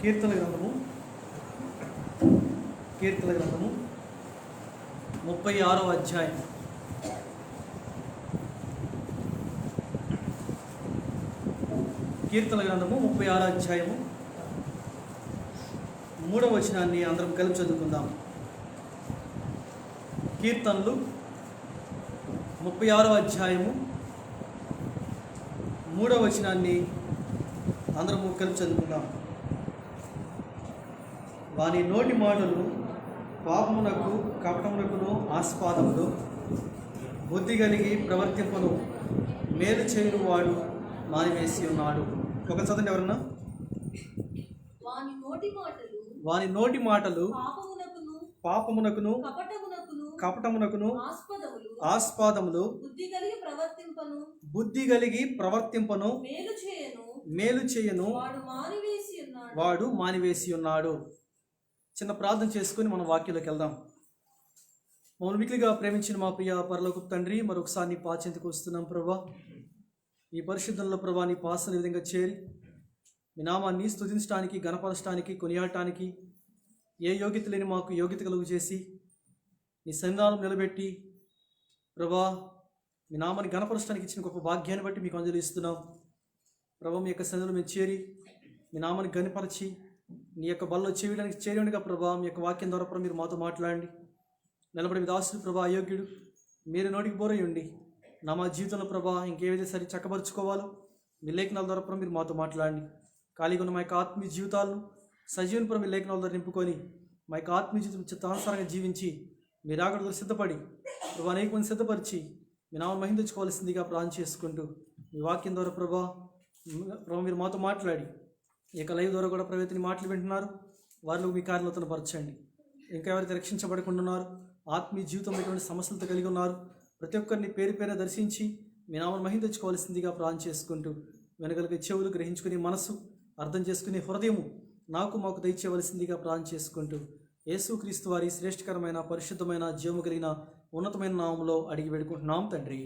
కీర్తన గ్రంథము 36వ అధ్యాయం. కీర్తన గ్రంథము 36వ అధ్యాయము 3వ వచనాన్ని అందరం కలిపి చదువుకుందాం. కీర్తనలు 36వ అధ్యాయము 3వ వచనాన్ని అందరము కలిపి చదువుకుందాం. వాని నోటి మాటలు పాపమునకు కపటమునకును ఆస్పాదములు, బుద్ధి కలిగి ప్రవర్తింపను మేలు చేయను వాడు మానివేసి ఉన్నాడు. ఒక చదవండి ఎవరన్నా. వాని నోటి మాటలు పాపమునకును కపటమునకును ఆస్పాదములు, బుద్ధి కలిగి ప్రవర్తింపను మేలు చేయను వాడు మానివేసి ఉన్నాడు. చిన్న ప్రార్థన చేసుకుని మనం వాక్యంలోకి వెళ్దాం. మమ్మల్ని మిక్కిలిగా ప్రేమించిన మా ప్రియ పరలోకపు తండ్రి, మరొకసారి నీ పాచెంతకు వస్తున్నాం ప్రభా. ఈ పరిశుద్ధంలో ప్రభా నీ పాసన విధంగా చేరి మీ నామాన్ని స్తుతించడానికి, గణపరచడానికి, కొనియాడటానికి ఏ యోగ్యత లేని మాకు యోగ్యత కలుగు చేసి నీ సన్నిధానం నిలబెట్టి ప్రభా మీ నామాన్ని గణపరచడానికి ఇచ్చిన గొప్ప భాగ్యాన్ని బట్టి మీకు అంజలిస్తున్నాం ప్రభా. మీ యొక్క సన్నిధిలో మేము చేరి మీ నామాన్ని గణపరిచి నీ యొక్క బల్లో చేయండిగా ప్రభా. మీ యొక్క వాక్యం ద్వారా ప్రభా మీరు మాతో మాట్లాడండి. నిలబడి మీ దాసుడు ప్రభా అయోగ్యుడు, మీరు నోటికి బోరయ్యండి. మా జీవితంలో ప్రభా ఇంకేదైతే సరి చక్కబరుచుకోవాలో మీ లేఖనాల ద్వారా ప్రభా మీరు మాతో మాట్లాడండి. ఖాళీగా ఉన్న మా యొక్క ఆత్మీయ జీవితాలను సజీవన ప్రభా మీ లేఖనాల ద్వారా నింపుకొని మా యొక్క ఆత్మీయ జీవితం చిత్తానుసారంగా జీవించి మీరు ఆగడ సిద్ధపడి ప్రభా అనేక మంది సిద్ధపరిచి మీ నామం మహిమ తెచ్చుకోవాల్సిందిగా ప్రార్థన చేసుకుంటూ మీ వాక్యం ద్వారా ప్రభా మీరు మాతో మాట్లాడి ఈ యొక్క లైవ్ ద్వారా కూడా ప్రవేశని మాటలు వింటున్నారు, వారిలో మీ కార్యాలను పరచండి. ఇంకా ఎవరైతే రక్షించబడకుండా ఉన్నారు, ఆత్మీయ జీవితంలో ఎటువంటి సమస్యలతో కలిగి ఉన్నారు, ప్రతి ఒక్కరిని పేరు పేరు దర్శించి మీ నామం మహిమ తెచ్చుకోవాల్సిందిగా ప్రార్థన చేసుకుంటూ వెనకలిగే చెవులు గ్రహించుకునే మనసు, అర్థం చేసుకునే హృదయము మాకు దయచేయవలసిందిగా ప్రార్థన చేసుకుంటూ యేసుక్రీస్తు వారి శ్రేష్ఠకరమైన పరిశుద్ధమైన జీవము కలిగిన ఉన్నతమైన నామంలో అడిగి వేడుకుంటున్నాం తండ్రి.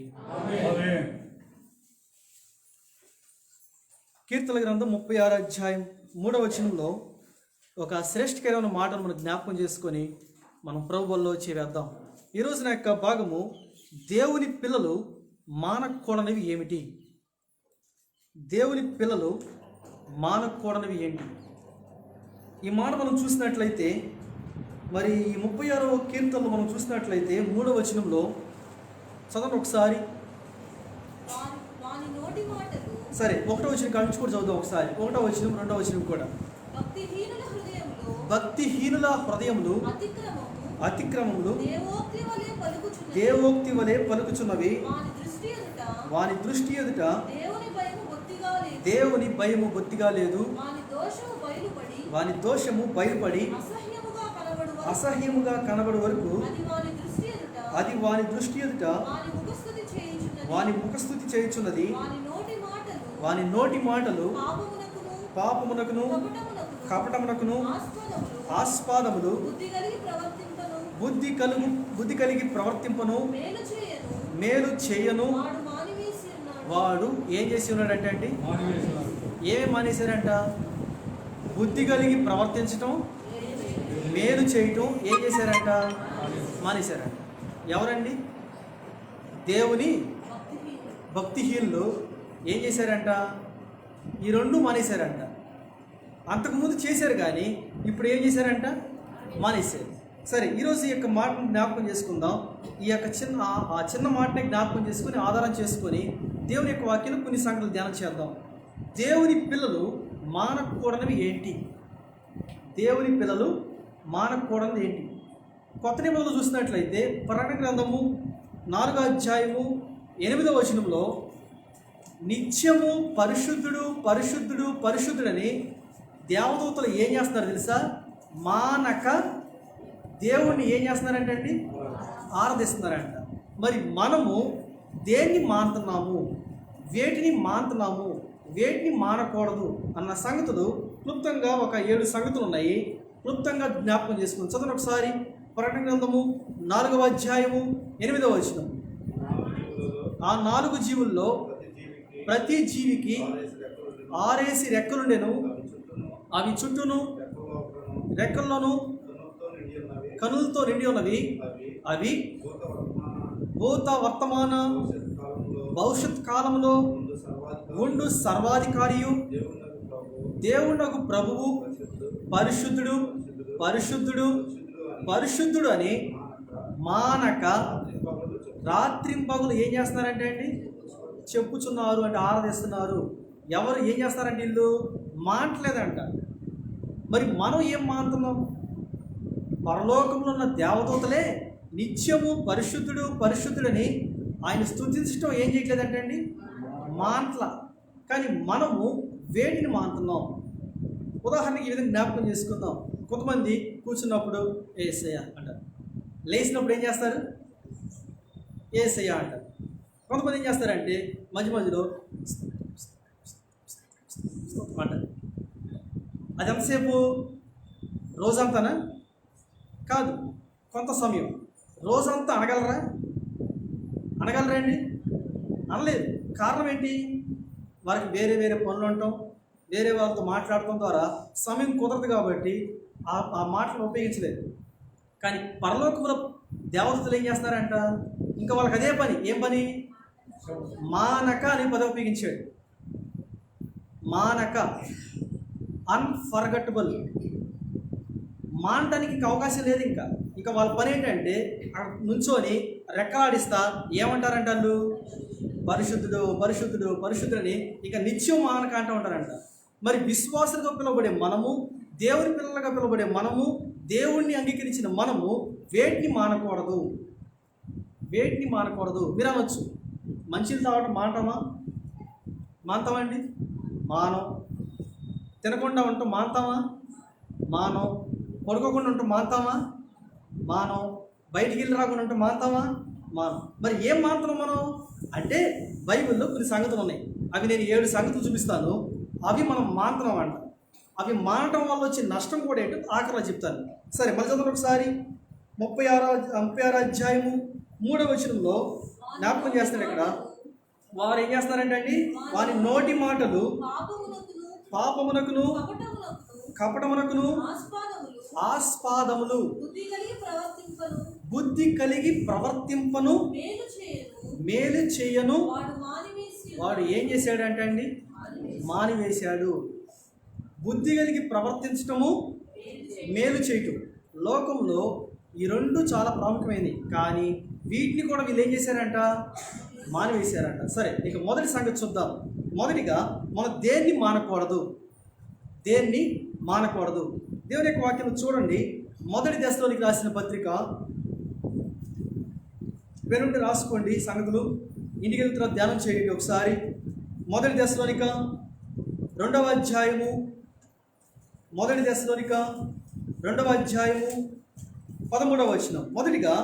కీర్తన గ్రంథం 36వ అధ్యాయం 3వ వచనంలో ఒక శ్రేష్ఠకరమైన మాటను మనం జ్ఞాపకం చేసుకొని మనం ప్రభువుల్లో చేవేద్దాం. ఈరోజు నా యొక్క భాగము దేవుని పిల్లలు మానకూడనివి ఏమిటి? దేవుని పిల్లలు మానకూడనివి ఏంటి? ఈ మాట మనం చూసినట్లయితే మరి ఈ 36వ కీర్తనలో మనం చూసినట్లయితే 3వ వచనంలో చదవండి ఒకసారి. సరే 1వ వచనం కాంచి కూడా చదువుదాం ఒకసారి. 1వ వచనం 2వ వచనం కూడా. భక్తిహీనుల హృదయములు అతిక్రమములు దేవోక్తి వలె పలుకుచున్నవి, వాని దృష్టి ఎదుట దేవుని భయము బొత్తిగా లేదు, వాని దోషము బయలుపడి అసహ్యముగా కనబడు వరకు అది వాని దృష్టి ఎదుట వాని ముఖస్థుతి చేయుచున్నది. వాని నోటి మాటలు పాపమునకును కపటమునకును ఆస్పాదములు, బుద్ధి కలిగి ప్రవర్తింపను మేలు చేయను వాడు ఏం చేసి ఉన్నాడంటే అండి, ఏమి మానేశారంట? బుద్ధి కలిగి ప్రవర్తించటం, మేలు చేయటం ఏం చేశారంట? మానేశారంట. ఎవరండి? దేవుని భక్తిహీనులు ఏం చేశారంట? ఈ రెండు మానేశారంట. అంతకుముందు చేశారు కానీ ఇప్పుడు ఏం చేశారంట? మానేశారు. సరే, ఈరోజు ఈ యొక్క మాటను జ్ఞాపకం చేసుకుందాం. ఈ యొక్క చిన్న మాటని జ్ఞాపకం చేసుకుని ఆధారం చేసుకొని దేవుని యొక్క వాక్యం కొన్ని సంగతులు ధ్యానం చేద్దాం. దేవుని పిల్లలు మానకూడనివి ఏంటి? దేవుని పిల్లలు మానకూడనివి ఏంటి? కొత్త నిబంధనలు చూసినట్లయితే ప్రకటన గ్రంథము 4వ అధ్యాయము 8వ వచనంలో నిత్యము పరిశుద్ధుడు పరిశుద్ధుడు పరిశుద్ధుడని దేవదూతలు ఏం చేస్తున్నారు తెలుసా? మానక దేవుణ్ణి ఏం చేస్తున్నారంటే అండి? ఆరాధిస్తున్నారంట. మరి మనము దేన్ని మానుతున్నాము, వేటిని మానుతున్నాము, వేటిని మానకూడదు అన్న సంగతులు క్లుప్తంగా ఒక 7 సంగతులు ఉన్నాయి. క్లుప్తంగా జ్ఞాపకం చేసుకుని చదవండి ఒకసారి. ప్రకటన గ్రంథము 4వ అధ్యాయము 8వ వచనం. ఆ 4 జీవుల్లో ప్రతి జీవికి 6 రెక్కలుండెను, అవి చుట్టూను రెక్కల్లోనూ కనులతో నిండి ఉన్నవి. అవి భూత వర్తమాన భవిష్యత్ కాలంలో ఉండు సర్వాధికారియు దేవునకు ప్రభువు పరిశుద్ధుడు పరిశుద్ధుడు పరిశుద్ధుడు అని మానక రాత్రింపగలు ఏం చేస్తున్నారంటే అండి, చెప్పుచున్నారు అంటే ఆరాధిస్తున్నారు. ఎవరు ఏం చేస్తారంటే వీళ్ళు మానట్లేదంట. మరి మనం ఏం మానుతున్నాం? పరలోకంలో ఉన్న దేవదూతలే నిత్యము పరిశుద్ధుడు పరిశుద్ధుడని ఆయన స్తుతించడం ఏం చేయట్లేదంటే అండి, మాంట్ల. కానీ మనము వేటిని మానుతున్నాం? ఉదాహరణకి ఈ విధంగా జ్ఞాపకం చేసుకుందాం. కొంతమంది కూర్చున్నప్పుడు ఏసయ్య అంటారు, లేచినప్పుడు ఏం చేస్తారు? ఏసయ్య అంటారు. కొంతమంది ఏం చేస్తారంటే మధ్య మధ్యలో అంటారు. అది ఎంతసేపు? రోజంతానా? కాదు, కొంత సమయం. రోజంతా అనగలరా? అనగలరండి? అనలేదు. కారణం ఏంటి? వారికి వేరే వేరే పనులు ఉండటం, వేరే వాళ్ళతో మాట్లాడటం ద్వారా సమయం కుదరదు కాబట్టి ఆ మాటలు ఉపయోగించలేదు. కానీ పరలోకంలో దేవతలు ఏం చేస్తున్నారంట? ఇంకా వాళ్ళకి అదే పని. ఏం పని? మానక అని పదవి ఉపయోగించాడు. మానక, అన్ఫర్గటబుల్. మానటానికి అవకాశం లేదు. ఇంకా వాళ్ళ పని ఏంటంటే అక్కడ నుంచొని రెక్కలాడిస్తా ఏమంటారంట? వాళ్ళు పరిశుద్ధుడు పరిశుద్ధుడు పరిశుద్ధుడని ఇక నిత్యం మానక అంటూ ఉంటారంట. మరి విశ్వాసులుగా పిలువబడే మనము, దేవుని పిల్లలుగా పిలువబడే మనము, దేవుణ్ణి అంగీకరించిన మనము వేటిని మానకూడదు? వేటిని మానకూడదు? మీరు అనొచ్చు, మంచిలు తాగటం మానటమా? మానతామండి? మానం. తినకుండా ఉంటాం మానతామా? మానం. పడుకోకుండా ఉంటాం మానతామా? మానం. బయటికి వెళ్ళి రాకుండా ఉంటాం మానతామా? మానం. మరి ఏం మానతాం మనం అంటే బైబిల్లో కొన్ని సంగతులు ఉన్నాయి. అవి నేను 7 సంగతులు చూపిస్తాను. అవి మనం మానతాం అంట. అవి మానటం వల్ల వచ్చే నష్టం కూడా ఏంటో ఆఖరిలో చెప్తాను. సరే, మళ్ళీ చదువు ఒకసారి. 36 అధ్యాయము 3వ వచనంలో జ్ఞాపకం చేస్తాడు. ఇక్కడ వారు ఏం చేస్తున్నారంటే అండి, వారి నోటి మాటలు పాపమునకును కపటమునకును ఆస్పాదములు, బుద్ధి కలిగి ప్రవర్తింపను మేలు చేయను. వాడు ఏం చేశాడంటే అండి, మానివేశాడు. బుద్ధి కలిగి ప్రవర్తించటము, మేలు చేయటం. లోకంలో ఈ 2 చాలా ప్రాముఖ్యమైనవి. కానీ వీటిని కూడా వీళ్ళు ఏం చేశారంట? మానివేశారంట. సరే, ఇక మొదటి సంగతి చూద్దాం. మొదటిగా మనం దేన్ని మానకూడదు? దేన్ని మానకూడదు? దేవుని యొక్క వాక్యం చూడండి. మొదటి దశలోనికి రాసిన పత్రిక, వెనుండి రాసుకోండి సంగతులు. ఇంటికి వెళ్ళిన తర్వాత ధ్యానం చేయండి ఒకసారి. మొదటి దశలోనిక 2వ అధ్యాయము, మొదటి దశలోనిక 2వ అధ్యాయము 13వ వచనం. మొదటిగా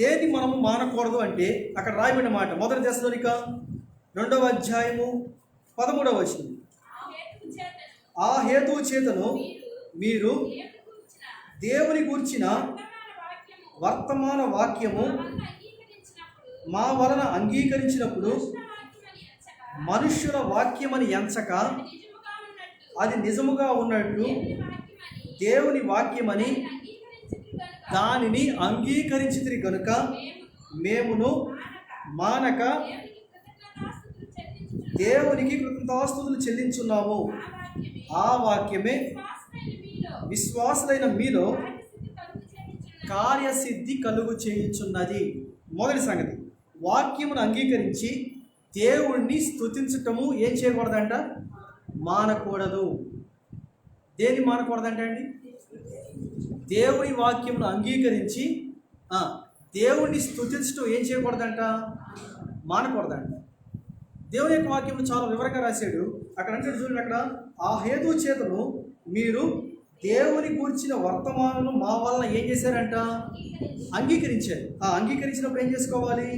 దేన్ని మనము మానకూడదు అంటే అక్కడ రాయబడిన మాట. మొదటి దశలోనిక 2వ అధ్యాయము 13వ వచనం. ఆ హేతువు చేతను మీరు దేవుని గూర్చిన వర్తమాన వాక్యము మా వలన అంగీకరించినప్పుడు మనుష్యుల వాక్యమని ఎంచక అది నిజముగా ఉన్నట్టు దేవుని వాక్యమని దానిని అంగీకరించితిరి గనుక మేమును మానక దేవునికి కృతజ్ఞతాస్తుతులు చెల్లించున్నాము. ఆ వాక్యమే విశ్వాసులైన మీలో కార్యసిద్ధి కలుగు చేయుచున్నది. మొదటి సంగతి, వాక్యమును అంగీకరించి దేవుణ్ణి స్తుతించటము ఏం చేయకూడదంట? మానకూడదు. దేన్ని మానకూడదంట అండి? దేవుని వాక్యమును అంగీకరించి దేవుణ్ణి స్తుతించటం ఏం చేయకూడదంట? మానకూడదంట. దేవుని యొక్క వాక్యమును చాలా వివరంగా రాశాడు. అక్కడ అంటే చూడండి, అక్కడ ఆ హేతు చేతను మీరు దేవుని గురించిన వర్తమానం మా వలన ఏం చేశారంట? అంగీకరించారు. ఆ అంగీకరించినప్పుడు ఏం చేసుకోవాలి?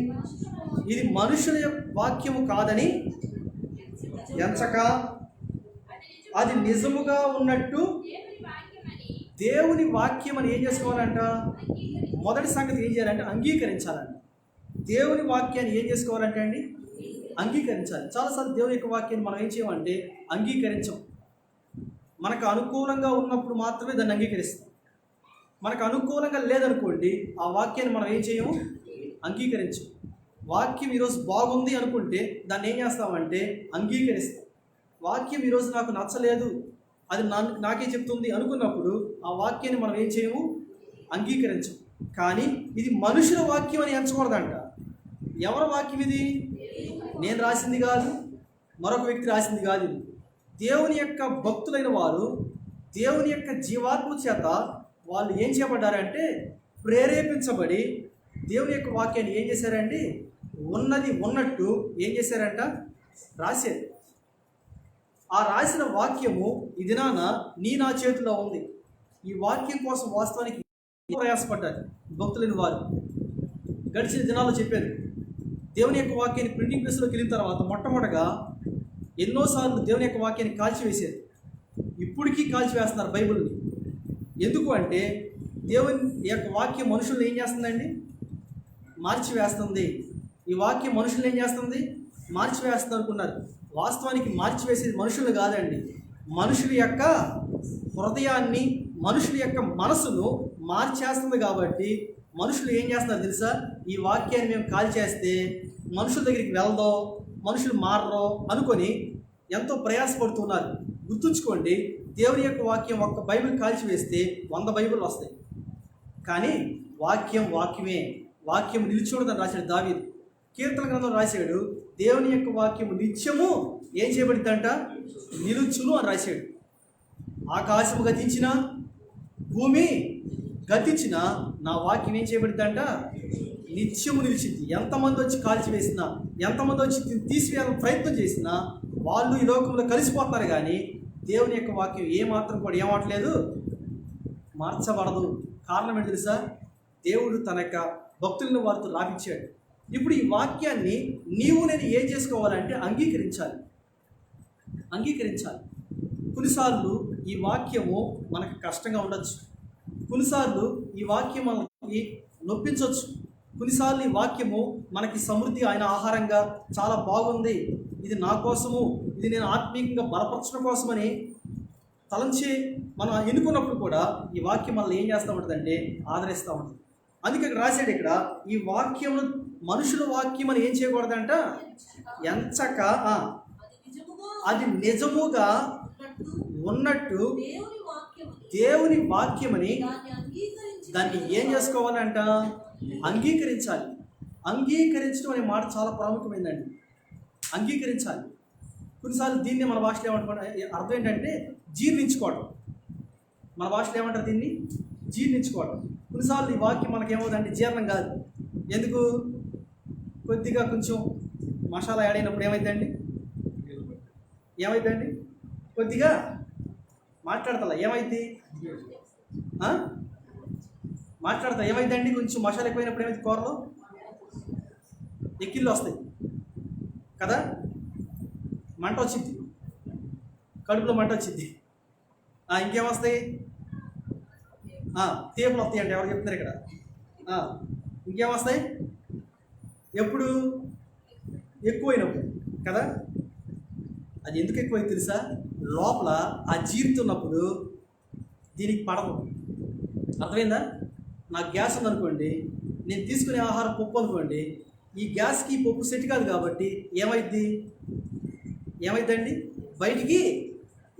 ఇది మనుషుల వాక్యము కాదని ఎంచక అది నిజముగా ఉన్నట్టు దేవుని వాక్యం అని ఏం చేసుకోవాలంట? మొదటి సంగతి ఏం చేయాలంటే అంగీకరించాలంట. దేవుని వాక్యాన్ని ఏం చేసుకోవాలంటే అండి? అంగీకరించాలి. చాలాసార్లు దేవుని యొక్క వాక్యాన్ని మనం ఏం చేయమంటే అంగీకరించం. మనకు అనుకూలంగా ఉన్నప్పుడు మాత్రమే దాన్ని అంగీకరిస్తాం. మనకు అనుకూలంగా లేదనుకోండి, ఆ వాక్యాన్ని మనం ఏం చేయము, అంగీకరించం. వాక్యం ఈరోజు బాగుంది అనుకుంటే దాన్ని ఏం చేస్తామంటే అంగీకరిస్తాం. వాక్యం ఈరోజు నాకు నచ్చలేదు, అది నాకే చెప్తుంది అనుకున్నప్పుడు ఆ వాక్యాన్ని మనం ఏం చేయము, అంగీకరించం. కానీ ఇది మనుషుల వాక్యం అని ఎంచకూడదంట. ఎవరి వాక్యం ఇది? నేను రాసింది కాదు, మరొక వ్యక్తి రాసింది కాదు. ఇది దేవుని యొక్క భక్తులైన వారు దేవుని యొక్క జీవాత్మ చేత వాళ్ళు ఏం చేయబడ్డారంటే ప్రేరేపించబడి దేవుని యొక్క వాక్యాన్ని ఏం చేశారండి, ఉన్నది ఉన్నట్టు ఏం చేశారంట, రాశారు. ఆ రాసిన వాక్యము ఈ దినాన నా చేతిలో ఉంది. ఈ వాక్యం కోసం వాస్తవానికి ప్రయాసపడ్డారు భక్తులైన వారు. గడిచిన దినాల్లో చెప్పారు, దేవుని యొక్క వాక్యాన్ని ప్రింటింగ్ ప్రెస్లోకి వెళ్ళిన తర్వాత మొట్టమొదటగా ఎన్నోసార్లు దేవుని యొక్క వాక్యాన్ని కాల్చివేశారు. ఇప్పటికీ కాల్చివేస్తున్నారు బైబిల్ని. ఎందుకు అంటే దేవుని యొక్క వాక్యం మనుషులను ఏం చేస్తుందండి, మార్చివేస్తుంది. ఈ వాక్యం మనుషులను ఏం చేస్తుంది, మార్చివేస్తుంది అనుకున్నారు. వాస్తవానికి మార్చివేసేది మనుషులు కాదండి, మనుషుల యొక్క హృదయాన్ని, మనుషుల యొక్క మనసును మార్చేస్తుంది. కాబట్టి మనుషులు ఏం చేస్తున్నారు తెలుసా, ఈ వాక్యాన్ని మేము కాల్చేస్తే మనుషుల దగ్గరికి వెళ్దాం, మనుషులు మారరు అనుకొని ఎంతో ప్రయాసపడుతున్నారు. గుర్తుంచుకోండి, దేవుని యొక్క వాక్యం ఒక్క బైబిల్ కాల్చివేస్తే 100 బైబిల్ వస్తాయి. కానీ వాక్యమే. వాక్యం నిలిచూడదని రాశాడు దావీదు. కీర్తన గ్రంథం రాశాడు, దేవుని యొక్క వాక్యము నిత్యము ఏం చేయబడిద్దంట, నిలుచును అని రాశాడు. ఆకాశము గతించిన, భూమి గతించిన, నా వాక్యం ఏం చేయబడిద్దంట, నిత్యము నిలిచింది. ఎంతమంది వచ్చి కాల్చివేసినా, ఎంతమంది వచ్చి తీసివేయాలని ప్రయత్నం చేసినా వాళ్ళు ఈ లోకంలో కలిసిపోతున్నారు. కానీ దేవుని యొక్క వాక్యం ఏమాత్రం కూడా ఏమవట్లేదు, మార్చబడదు. కారణం ఏంటి తెలుసా, దేవుడు తన యొక్క భక్తులను వారితో లాభించాడు. ఇప్పుడు ఈ వాక్యాన్ని నేను ఏం చేసుకోవాలంటే అంగీకరించాలి. కొన్నిసార్లు ఈ వాక్యము మనకు కష్టంగా ఉండొచ్చు, కొన్నిసార్లు ఈ వాక్యం మనకి నొప్పించవచ్చు, కొన్నిసార్లు ఈ వాక్యము మనకి సమృద్ధి అయిన ఆహారంగా చాలా బాగుంది, ఇది నా కోసము, ఇది నేను ఆత్మీయంగా బలపరచడం కోసమని తలంచి మనం ఎన్నుకున్నప్పుడు కూడా ఈ వాక్యం మనల్ని ఏం చేస్తూ ఉంటుందంటే ఆదరిస్తూ ఉంటుంది. అందుకే ఇక్కడ రాశాడు, ఇక్కడ ఈ వాక్యమును మనుషుల వాక్యం అని ఏం చేయకూడదంట, ఎంచక అది నిజముగా ఉన్నట్టు దేవుని వాక్యమని దాన్ని ఏం చేసుకోవాలంట, అంగీకరించాలి. అంగీకరించడం అనే మాట చాలా ప్రాముఖ్యమైందండి. అంగీకరించాలి. కొన్నిసార్లు దీన్ని మన భాషలో ఏమంటారు, అర్థం ఏంటంటే జీర్ణించుకోవడం. మన భాషలో ఏమంటారు దీన్ని, జీర్ణించుకోవడం. కొన్నిసార్లు ఈ వాక్యం మనకేమవుతుందంటే జీర్ణం కాదు. ఎందుకు, కొద్దిగా కొంచెం మసాలా యాడ్ అయినప్పుడు ఏమైందండి, కొద్దిగా మాట్లాడతా ఏమైంది, ఏమైందండి, కొంచెం మసాలా ఎక్కువైనప్పుడు ఏమైంది, కూరలో ఎక్కిళ్ళు వస్తాయి కదా, మంట వచ్చింది, కడుపులో మంట వచ్చింది. ఇంకేమొస్తాయి, తేపులు వస్తాయి అంటే ఎవరు చెప్తున్నారు ఇక్కడ. ఇంకేమొస్తాయి, ఎప్పుడు ఎక్కువైనప్పుడు కదా. అది ఎందుకు ఎక్కువైంది తెలుసా, లోపల ఆ జీరుతున్నప్పుడు దీనికి పడదు. అర్థమైందా? నాకు గ్యాస్ ఉందనుకోండి, నేను తీసుకునే ఆహారం పప్పు అనుకోండి, ఈ గ్యాస్కి పప్పు సెట్ కాదు కాబట్టి ఏమైందండి, బయటికి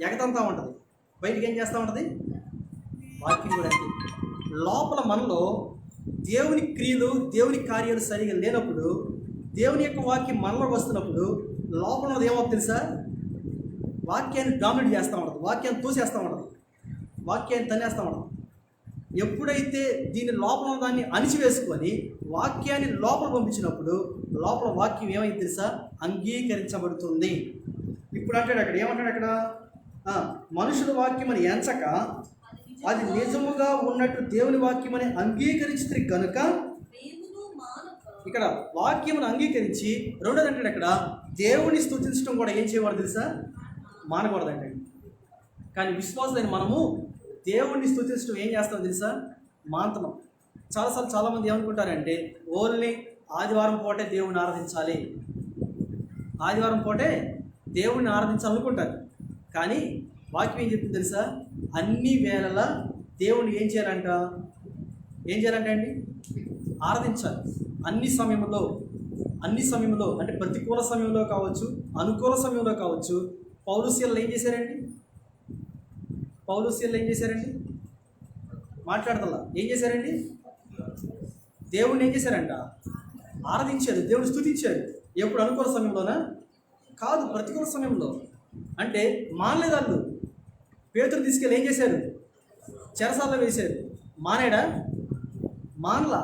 ఎగతంతా ఉంటుంది. బయటికి ఏం చేస్తూ ఉంటుంది, వాక్యం కూడా అంతే. లోపల మనలో దేవుని క్రియలు, దేవుని కార్యాలు సరిగా లేనప్పుడు, దేవుని యొక్క వాక్యం మనలో వస్తున్నప్పుడు లోపల ఉన్నది ఏమవుతుంది తెలుసా, వాక్యాన్ని డామినేట్ చేస్తూ ఉంటుంది, వాక్యాన్ని తోసేస్తూ ఉంటుంది, వాక్యాన్ని తన్నేస్తూ ఉంటుంది. ఎప్పుడైతే దీని లోపల దాన్ని అణిచివేసుకొని వాక్యాన్ని లోపల పంపించినప్పుడు లోపల వాక్యం ఏమైంది తెలుసా, అంగీకరించబడుతుంది. ఇప్పుడు అంటాడు అక్కడ, ఏమంటాడు అక్కడ, మనుషుల వాక్యం అని ఎంచక అది నిజముగా ఉన్నట్టు దేవుని వాక్యం అని అంగీకరించి కనుక, ఇక్కడ వాక్యమును అంగీకరించి రెండోది అంటాడు అక్కడ, దేవుని స్తుతించడం కూడా ఏం చేయకూడదు తెలుసా, మానకూడదండి. కానీ విశ్వాసులైన మనము దేవుణ్ణి స్తుతించడం ఏం చేస్తామో తెలుసా, మాంతనం. చాలాసార్లు చాలామంది ఏమనుకుంటారంటే ఓన్లీ ఆదివారం పూటే దేవుణ్ణి ఆరాధించాలి, ఆదివారం పూటే దేవుణ్ణి ఆరాధించాలనుకుంటారు. కానీ వాక్యం ఏం చెప్తుంది తెలుసా? అన్ని వేళలా దేవుని ఏం చేయాలంట అండి? ఆరాధించాలి. అన్ని సమయంలో అంటే ప్రతికూల సమయంలో కావచ్చు, అనుకూల సమయంలో కావచ్చు. పౌలుసీలు ఏం చేశారండి? మాట్లాడతల్లా ఏం చేశారండి? దేవుణ్ణి ఏం చేశారంట? ఆరాధించారు, దేవుని స్తుతించారు. ఎప్పుడు? అనుకూల సమయంలోనా? కాదు, ప్రతికూల సమయంలో. అంటే మానలేదు వాళ్ళు. పేతురు తీసుకెళ్ళి ఏం చేశారు? చెరసాల్లో వేశారు. మానేడా? మానలా.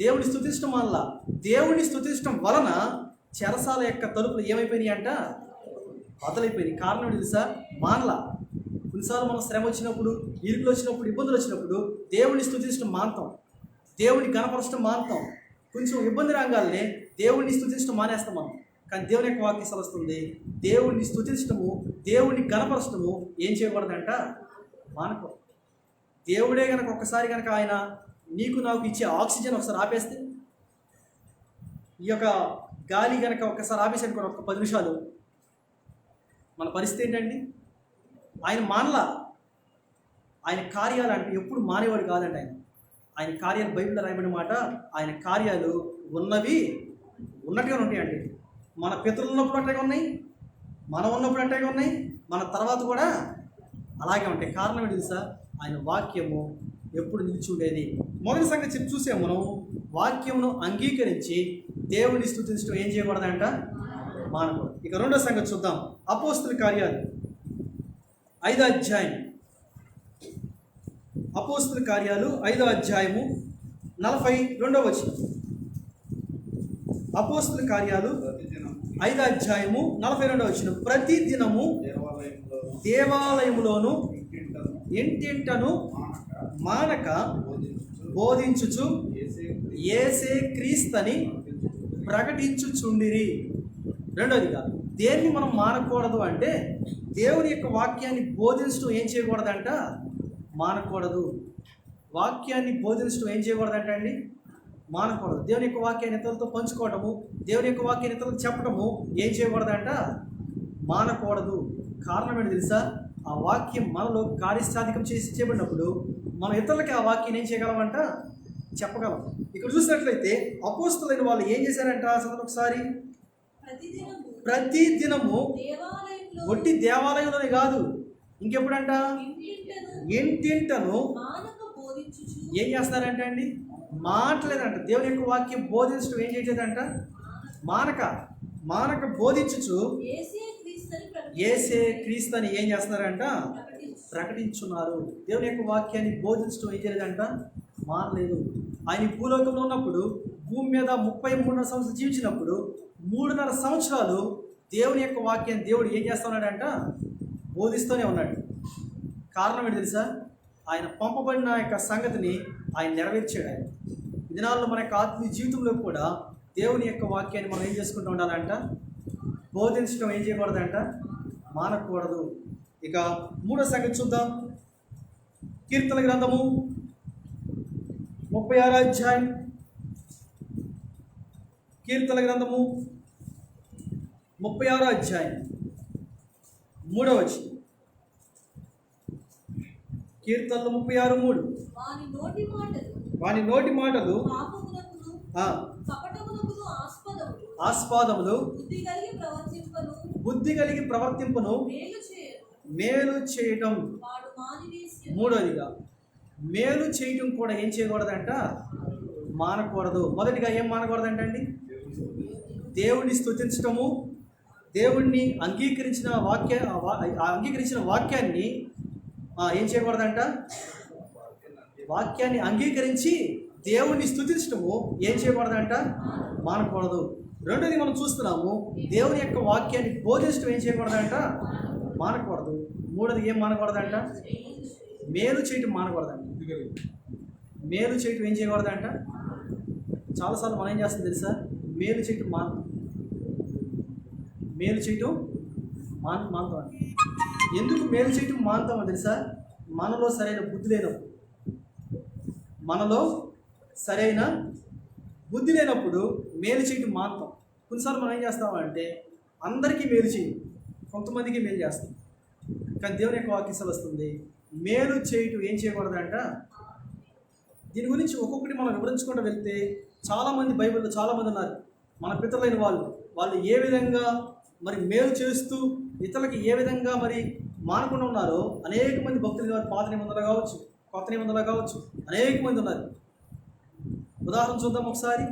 దేవుని స్తుతించడం మానలా. దేవుని స్తుతించడం వలన చెరసాల యొక్క తలుపులు ఏమైపోయినాయి అంట? బద్దలైపోయినాయి. కారణం ఏంటి తెలుసా? మానలా. కొన్నిసార్లు మనం శ్రమ వచ్చినప్పుడు, ఇరుకులు వచ్చినప్పుడు, ఇబ్బందులు వచ్చినప్పుడు దేవుని స్తుతించడం మానతాం, దేవుని గణపరచడం మానతాం. కొంచెం ఇబ్బంది రాగానే దేవుణ్ణి స్తుతించడం మానేస్తాం మనం. కానీ దేవుని యొక్క వాక్యం సెలవుస్తుంది, దేవుణ్ణి స్తుతించడము, దేవుణ్ణి గణపరచడము ఏం చేయకూడదంట? మానకూడదు. దేవుడే కనుక ఒక్కసారి కనుక ఆయన నీకు నాకు ఇచ్చే ఆక్సిజన్ ఒకసారి ఆపేస్తే, ఈ యొక్క గాలి కనుక ఒక్కసారి ఆపేసాను కూడా ఒక 10 నిమిషాలు, మన పరిస్థితి ఏంటండి? ఆయన మానలా. ఆయన కార్యాలు అంటే ఎప్పుడు మానేవాడు కాదంట. ఆయన కార్యాలు బైబిల్లో రాయబడిన మాట, ఆయన కార్యాలు ఉన్నట్టుగానే ఉంటాయండి. మన పితరులు ఉన్నప్పుడు అట్టగా ఉన్నాయి, మనం ఉన్నప్పుడు అట్టగా ఉన్నాయి, మన తర్వాత కూడా అలాగే ఉంటాయి. కారణం ఏంటి తెలుసా? ఆయన వాక్యము ఎప్పుడు నిలిచి ఉండేది. మొదటి సంగతి చూసాము మనం. వాక్యమును అంగీకరించి దేవుని స్తుతించడం ఏం చేయకూడదంట? మానకూడదు. ఇక రెండో సంగతి చూద్దాం. అపోస్తుల కార్యాలు 5వ అధ్యాయం. అపోస్తుల కార్యాలు 5వ అధ్యాయము 42వ వచనం. అపోస్తుల కార్యాలు 5వ అధ్యాయము 42వ వచనం. ప్రతి దినము దేవాలయములోను ఇంటింటను మానక బోధించుచు యేసే క్రీస్తని ప్రకటించుచుండిరి. రెండోదిగా దేన్ని మనం మానకూడదు అంటే, దేవుని యొక్క వాక్యాన్ని బోధించడం ఏం చేయకూడదంట? మానకూడదు. వాక్యాన్ని బోధించడం ఏం చేయకూడదంట అండి? మానకూడదు. దేవుని యొక్క వాక్యాన్ని ఇతరులతో పంచుకోవటము, దేవుని యొక్క వాక్యాన్ని ఇతరులకు చెప్పడము ఏం చేయకూడదంట? మానకూడదు. కారణం ఏంటి తెలుసా? ఆ వాక్యం మనలో కార్యసాధికం చేయబడినప్పుడు మనం ఇతరులకి ఆ వాక్యం ఏం చేయగలమంట? చెప్పగలం. ఇక్కడ చూసినట్లయితే అపోస్తలైన వాళ్ళు ఏం చేశారంట? అసలు ఒకసారి ప్రతి దినము ఒట్టి దేవాలయంలోనే కాదు, ఇంకెప్పుడంట? ఇంటింటను ఏం చేస్తారంట అండి? మాటలేదంట. దేవుని యొక్క వాక్యం బోధించడం ఏం చేయలేదంట? మానక బోధించుచు యేసే క్రీస్తుని ఏం చేస్తున్నారంట? ప్రకటించున్నారు. దేవుని యొక్క వాక్యాన్ని బోధించడం ఏం చేయలేదంట? మానలేదు. ఆయన భూలోకంలో ఉన్నప్పుడు, భూమి మీద 33 సంవత్సరాలు జీవించినప్పుడు 3.5 సంవత్సరాలు దేవుని యొక్క వాక్యాన్ని దేవుడు ఏం చేస్తున్నాడంట? బోధిస్తూనే ఉన్నాడు. కారణం ఏంటి తెలుసా? ఆయన పంపబడిన యొక్క సంగతిని ఆయన నెరవేర్చాడు. ఆయన ఈ దినాల్లో మన యొక్క ఆత్మీయ జీవితంలో కూడా దేవుని యొక్క వాక్యాన్ని మనం ఏం చేసుకుంటూ ఉండాలంట? బోధించడం ఏం చేయకూడదంట? మానకూడదు. ఇక మూడో సంగతి చూద్దాం. కీర్తన గ్రంథము 36వ అధ్యాయం. కీర్తన గ్రంథము 36వ అధ్యాయం 3వ వచనం. కీర్తనలు 36:3. వాని నోటి మాటలు ఆస్పాదములు బుద్ధి కలిగి ప్రవర్తింపను మేలు చేయటం. మూడోదిగా మేలు చేయటం కూడా ఏం చేయకూడదంట? మానకూడదు. మొదటిగా ఏం మానకూడదంట అండి? దేవుణ్ణి స్తుతించటము, దేవుణ్ణి అంగీకరించిన వాక్యాన్ని ఏం చేయకూడదంట? వాక్యాన్ని అంగీకరించి దేవుణ్ణి స్తుతించటము ఏం చేయకూడదంట? మానకూడదు. రెండోది మనం చూస్తున్నాము, దేవుని యొక్క వాక్యాన్ని బోధించడం ఏం చేయకూడదంట? మానకూడదు. మూడోది ఏం మానకూడదంట? మేలు చేయటం మానకూడదంట. మేలు చేయటం ఏం చేయకూడదంట? చాలాసార్లు మనం ఏం చేస్తాం తెలుసా? మేలు చేయటం మానతాం. ఎందుకు మేలు చేయటం మానతామో తెలుసా? మనలో సరైన బుద్ధి లేనప్పుడు మేలు చేయటం మానతాం. కొన్నిసార్లు మనం ఏం చేస్తామంటే అందరికీ మేలు చేయం, కొంతమందికి మేలు చేస్తాం. కానీ దేవుని యొక్క వాక్యం సెలవుస్తుంది, మేలు చేయటం ఏం చేయకూడదంట. దీని గురించి ఒక్కొక్కటి మనం వివరించుకుంటూ వెళ్తే చాలామంది బైబిల్లో చాలామంది ఉన్నారు మన పితరులైన వాళ్ళు ఏ విధంగా మరి మేలు చేస్తూ ఇతరులకి ఏ విధంగా మరి మానకుండా ఉన్నారో అనేక మంది భక్తులు పాత నిబంధనలు కావచ్చు, కొత్త నిబంధనలు కావచ్చు, అనేక మంది ఉన్నారు. ఉదాహరణ చూద్దాం ఒకసారి.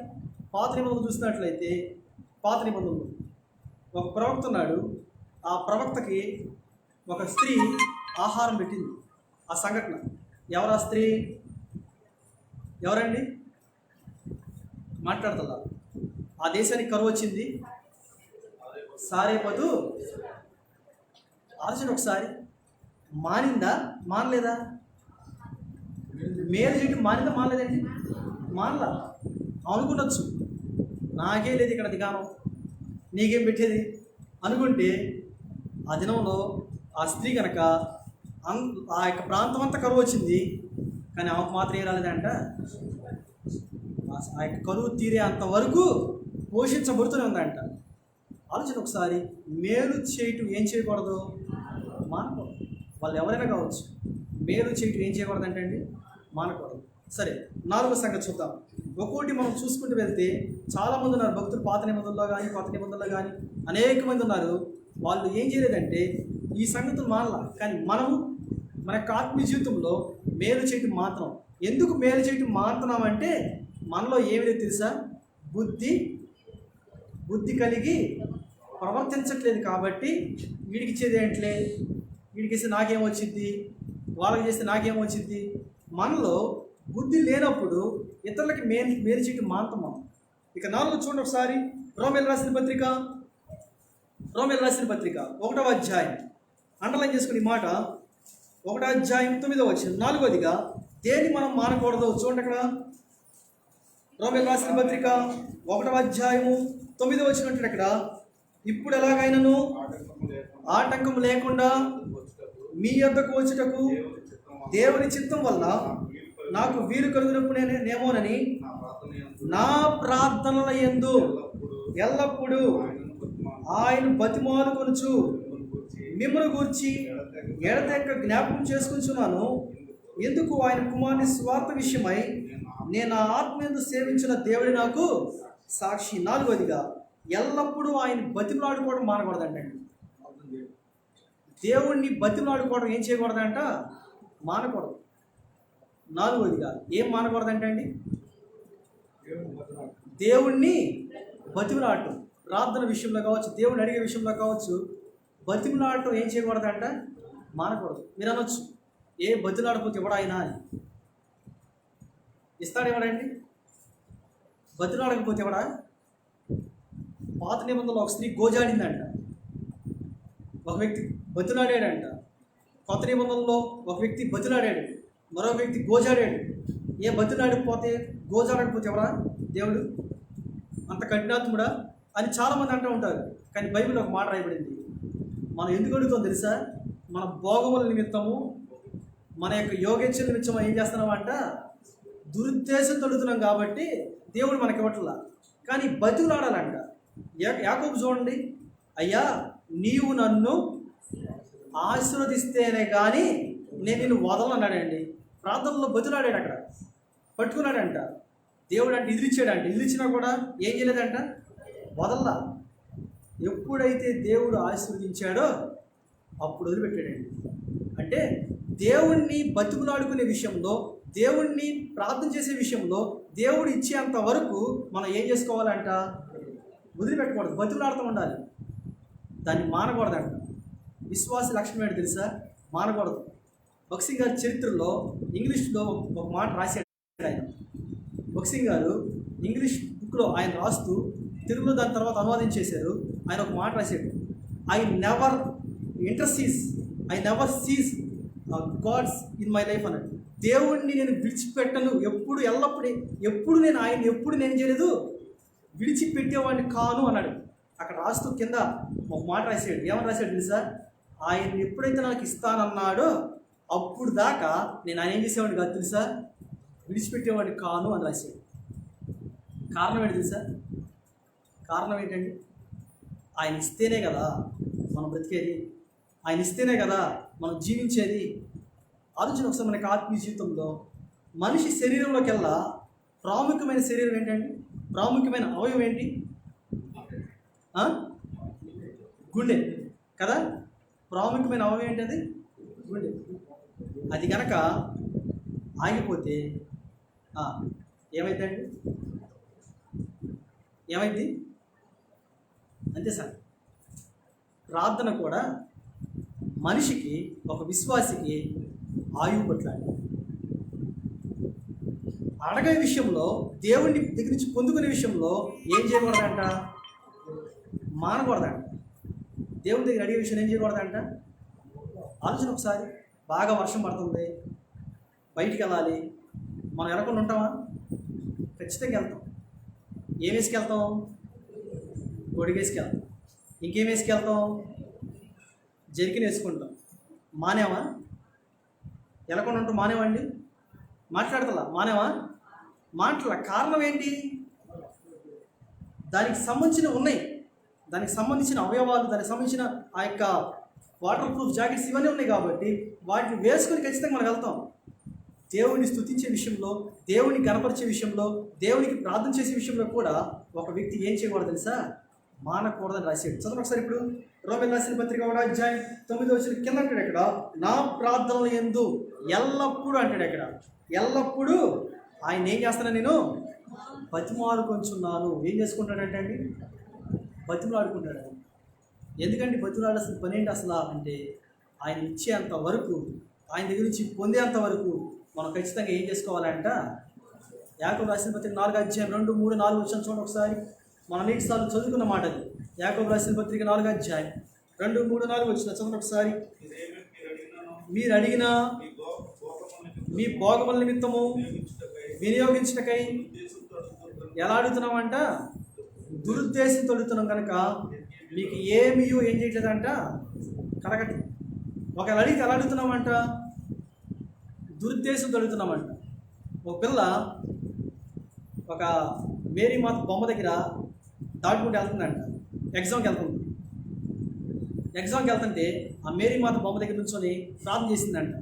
పాత నిబంధనలు చూసినట్లయితే, పాత నిబంధనలు ఒక ప్రవక్త ఉన్నాడు. ఆ ప్రవక్తకి ఒక స్త్రీ ఆహారం పెట్టింది. ఆ సంఘటన ఎవరా స్త్రీ? ఎవరండి మాట్లాడుతుందా? ఆ దేశానికి కరువు వచ్చింది. సారేపదు ఆలోచన ఒకసారి. మానిందా? మానలేదా? మేలు చేయటం మానిందా? మానలేదండి? మానలా. అనుకుండొచ్చు, నాకే లేదు ఇక్కడ దిగానం, నీకేం పెట్టేది అనుకుంటే, ఆ దినంలో ఆ స్త్రీ కనుక ఆ యొక్క ప్రాంతం అంతా కరువు వచ్చింది, కానీ ఆమెకు మాత్రం ఏం రాలేదంట. ఆ యొక్క కరువు తీరే అంతవరకు పోషించబడుతూనే ఉందంట. ఆలోచన ఒకసారి. మేలు చేయటం ఏం చేయకూడదు? మానకూడదు. వాళ్ళు ఎవరైనా కావచ్చు, మేలు చేయటం ఏం చేయకూడదు అంటే అండి, మానకూడదు. సరే, 4వ సంగతి చూద్దాం. ఒక్కోటి మనం చూసుకుంటూ వెళ్తే చాలామంది ఉన్నారు భక్తులు, పాత నిబంధనలో కానీ కొత్త నిబంధనలో కానీ అనేక మంది ఉన్నారు. వాళ్ళు ఏం చేయలేదంటే ఈ సంగతులు మానలా. కానీ మనము మన యొక్క ఆత్మీయ జీవితంలో మేలు చేయటం మాత్రం. ఎందుకు మేలు చేయటం మాత్రమంటే మనలో ఏమి లేదు తెలుసా? బుద్ధి కలిగి ప్రవర్తించట్లేదు కాబట్టి వీడికి ఇచ్చేది ఏంట్లే, వీడికి ఇస్తే నాకేమొచ్చింది, వాళ్ళకి చేస్తే నాకేమొచ్చింది. మనలో బుద్ధి లేనప్పుడు ఇతరులకి మేలు చేయటం మాత్రమా. ఇక 4 చూడండి ఒకసారి. రోమేలు రాసిన పత్రిక 1వ అధ్యాయం, అండర్లైన్ చేసుకుని మాట, 1వ అధ్యాయం 9వ వచనం. 4వదిగా దేన్ని మనం మానకూడదు చూడండి అక్కడ. రోమేలు రాసిన పత్రిక 1వ అధ్యాయము 9వ వచనం అంటే అక్కడ, ఇప్పుడు ఎలాగైనాను ఆటంకం లేకుండా మీ యొద్దకు వచ్చుటకు దేవుని చిత్తం వల్ల నాకు వీలు కలుగునప్పుడేమోనని నా ప్రార్థనల యందు ఎల్లప్పుడూ ఆయన బతిమాలుకొనుచు మిమ్మల్ని గూర్చి ఎడతెక్క జ్ఞాపకం చేసుకుంటున్నాను. ఎందుకు? ఆయన కుమారుని స్వార్థ విషయమై నేను ఆ ఆత్మయందు సేవించిన దేవుడి నాకు సాక్షి. 4వదిగా ఎల్లప్పుడూ ఆయన బతిమలాడుకోవడం మానకూడదండి. దేవుణ్ణి బతిమలాడుకోవడం ఏం చేయకూడదంట? మానకూడదు. 4వదిగా ఏం మానకూడదంటే అండి, దేవుణ్ణి బతిమలాడటం, ప్రార్థన విషయంలో కావచ్చు, దేవుడిని అడిగే విషయంలో కావచ్చు, బతిమలాడటం ఏం చేయకూడదంట? మానకూడదు. మీరు అనొచ్చు, ఏ బతిలాడకపోతే ఎవడా అయినా అని. ఇస్తాడు ఎవడండి? బతిలాడకపోతే ఎవడా? పాత నిబంధనలో ఒక స్త్రీ గోజాడిందంట, ఒక వ్యక్తి బతిలాడాడంట. కొత్త నిబంధనలో ఒక వ్యక్తి బతిలాడాడు, మరో వ్యక్తి గోజాడాడు. ఏ బతిలాడకపోతే గోజాడకపోతే ఎవరా? దేవుడు అంత కఠినాత్ముడా అని చాలామంది అంటూ ఉంటారు. కానీ బైబిల్లో ఒక మాట రాయబడింది. మనం ఎందుకు అడుగుతాం తెలుసా? మన భోగముల నిమిత్తము, మన యొక్క యోగేచ్ఛ నిమిత్తం ఏం చేస్తున్నామంట? దురుద్దేశంతో అడుగుతున్నాం కాబట్టి దేవుడు మనకి ఇవ్వట్లా. కానీ బతిలాడాలంట. యాకోబు చూడండి, అయ్యా నీవు నన్ను ఆశీర్వదిస్తేనే కానీ నేను నిన్ను వదలన్నాడండి. ప్రార్థనలో బతిలాడాడు, అక్కడ పట్టుకున్నాడంట. దేవుడు అంటే ఎదిరిచ్చాడంట. ఎదిరిచ్చినా కూడా ఏం చేయలేదంట? వదల్లా. ఎప్పుడైతే దేవుడు ఆశీర్వదించాడో అప్పుడు వదిలిపెట్టాడండి. అంటే దేవుణ్ణి బతికులాడుకునే విషయంలో, దేవుణ్ణి ప్రార్థన చేసే విషయంలో దేవుడు ఇచ్చేంత వరకు మనం ఏం చేసుకోవాలంట? వదిలిపెట్టకూడదు, బతికులాడుతూ ఉండాలి. దాన్ని మానకూడదంట. విశ్వాస లక్షణం ఏంటి తెలుసా? మానకూడదు. భక్సింగ్ గారి చరిత్రలో ఇంగ్లీష్లో ఒక మాట రాశాడు ఆయన. భక్సింగ్ గారు ఇంగ్లీష్ బుక్లో ఆయన రాస్తూ తెలుగులో దాని తర్వాత అనువాదం చేశారు. ఆయన ఒక మాట రాశాడు, I never sees gods in my life అన్నాడు. దేవుణ్ణి నేను విడిచిపెట్టను, ఎప్పుడు నేను ఆయన నేను చేయలేదు, విడిచిపెట్టేవాడిని కాను అన్నాడు. అక్కడ రాస్తూ కింద ఒక మాట రాశాడు. ఏమని రాశాడు తెలుసా? ఆయన ఎప్పుడైతే నాకు ఇస్తానన్నాడో అప్పుడు దాకా నేను ఆయన ఏం చేసేవాడిని కాదు తెలుసా, విడిచిపెట్టేవాడిని కాను అని రాశాడు. కారణం ఏంటి తెలుసా? కారణం ఏంటండి? ఆయన ఇస్తేనే కదా మనం బ్రతికేది. ఆయన ఇస్తేనే కదా మనం జీవించేది. ఆలోచన ఒకసారి మనకి ఆత్మీయ జీవితంలో మనిషి శరీరంలోకెల్లా ప్రాముఖ్యమైన శరీరం ఏంటండి? ప్రాముఖ్యమైన అవయవం ఏంటి? గుండె కదా. ప్రాముఖ్యమైన అవయవం ఏంటి? అది గుండె. అది కనుక ఆగిపోతే ఏమైందండి? ఏమైంది? అంతే సార్. ప్రార్థన కూడా మనిషికి, ఒక విశ్వాసికి ఆయువు పట్లాంటి. అడగే విషయంలో, దేవుడిని దగ్గర నుంచి పొందుకునే విషయంలో ఏం చేయకూడదంట? మానకూడదంట. దేవుని దగ్గర అడిగే విషయం ఏం చేయకూడదంట? ఆలోచన ఒకసారి. బాగా వర్షం పడుతుంది, బయటికి వెళ్ళాలి, మనం వెళ్ళకుండా ఉంటామా? ఖచ్చితంగా వెళ్తాం. ఏం వేసుకెళ్తాం? గొడుగు వేసుకెళ్తాం. ఇంకేం వేసుకెళ్తాం? జర్కిన్ వేసుకుంటాం. మానేవా? వెళ్ళకుండా ఉంటాం. మానేవండి? మాట్లాడతలా? మానేవా? మాటల కారణం ఏంటి? దానికి సంబంధించిన ఉన్నాయి, దానికి సంబంధించిన అవయవాలు, దానికి సంబంధించిన ఆ యొక్క వాటర్ ప్రూఫ్ జాకెట్స్ ఇవన్నీ ఉన్నాయి కాబట్టి వాటిని వేసుకొని ఖచ్చితంగా మనం వెళ్తాం. దేవుడిని స్తుతించే విషయంలో, దేవుడిని గణపరిచే విషయంలో, దేవునికి ప్రార్థన చేసే విషయంలో కూడా ఒక వ్యక్తి ఏం చేయకూడదు తెలుసా? మానకూడదని రాశాడు. చదువు ఒకసారి. ఇప్పుడు రోమీయులకు రాసిన పత్రిక 1వ అధ్యాయం 9వ వచనం కింద అంటాడు ఇక్కడ, నా ప్రార్థనలు యందు ఎల్లప్పుడూ అంటాడు. ఇక్కడ ఎల్లప్పుడూ ఆయన ఏం చేస్తాను? నేను బతిమాలుకొంచున్నాను. ఏం చేసుకుంటాడంటే అండి? బతిమలాడుకుంటాడు. ఎందుకంటే బతిమలాడాల్సిన పని ఏంటి అసలు అంటే, ఆయన ఇచ్చేంత వరకు, ఆయన దగ్గర నుంచి పొందేంత వరకు మనం ఖచ్చితంగా ఏం చేసుకోవాలంట? యాకోబు రాసిన పత్రిక 4వ అధ్యాయం 2, 3, 4 వచనం చూడండి ఒకసారి. మనం అనేక సార్లు చదువుకున్న మాట అది. యాకోబు రాసిన పత్రిక 4వ అధ్యాయం 2, 3, 4 వచనం చదవండి ఒకసారి. మీరు అడిగిన మీ భోగముల నిమిత్తము వినియోగించటకై ఎలా అడుగుతున్నామంట? దురుద్దేశంతో అడుగుతున్నాం కనుక మీకు ఏమీ ఏం చేయట్లేదంట? కలగట్లేదు. ఒకవేళ అడిగితే ఎలా అడుగుతున్నామంట? దురుద్దేశంతో అడుగుతున్నామంట. ఒక పిల్ల ఒక మేరీ మాత బొమ్మ దగ్గర దాటుకుంటూ వెళ్తుందంట. ఎగ్జామ్కి వెళ్తుంటే ఆ మేరీ మాత బొమ్మ దగ్గర నుంచొని ప్రార్థన చేసిందంట.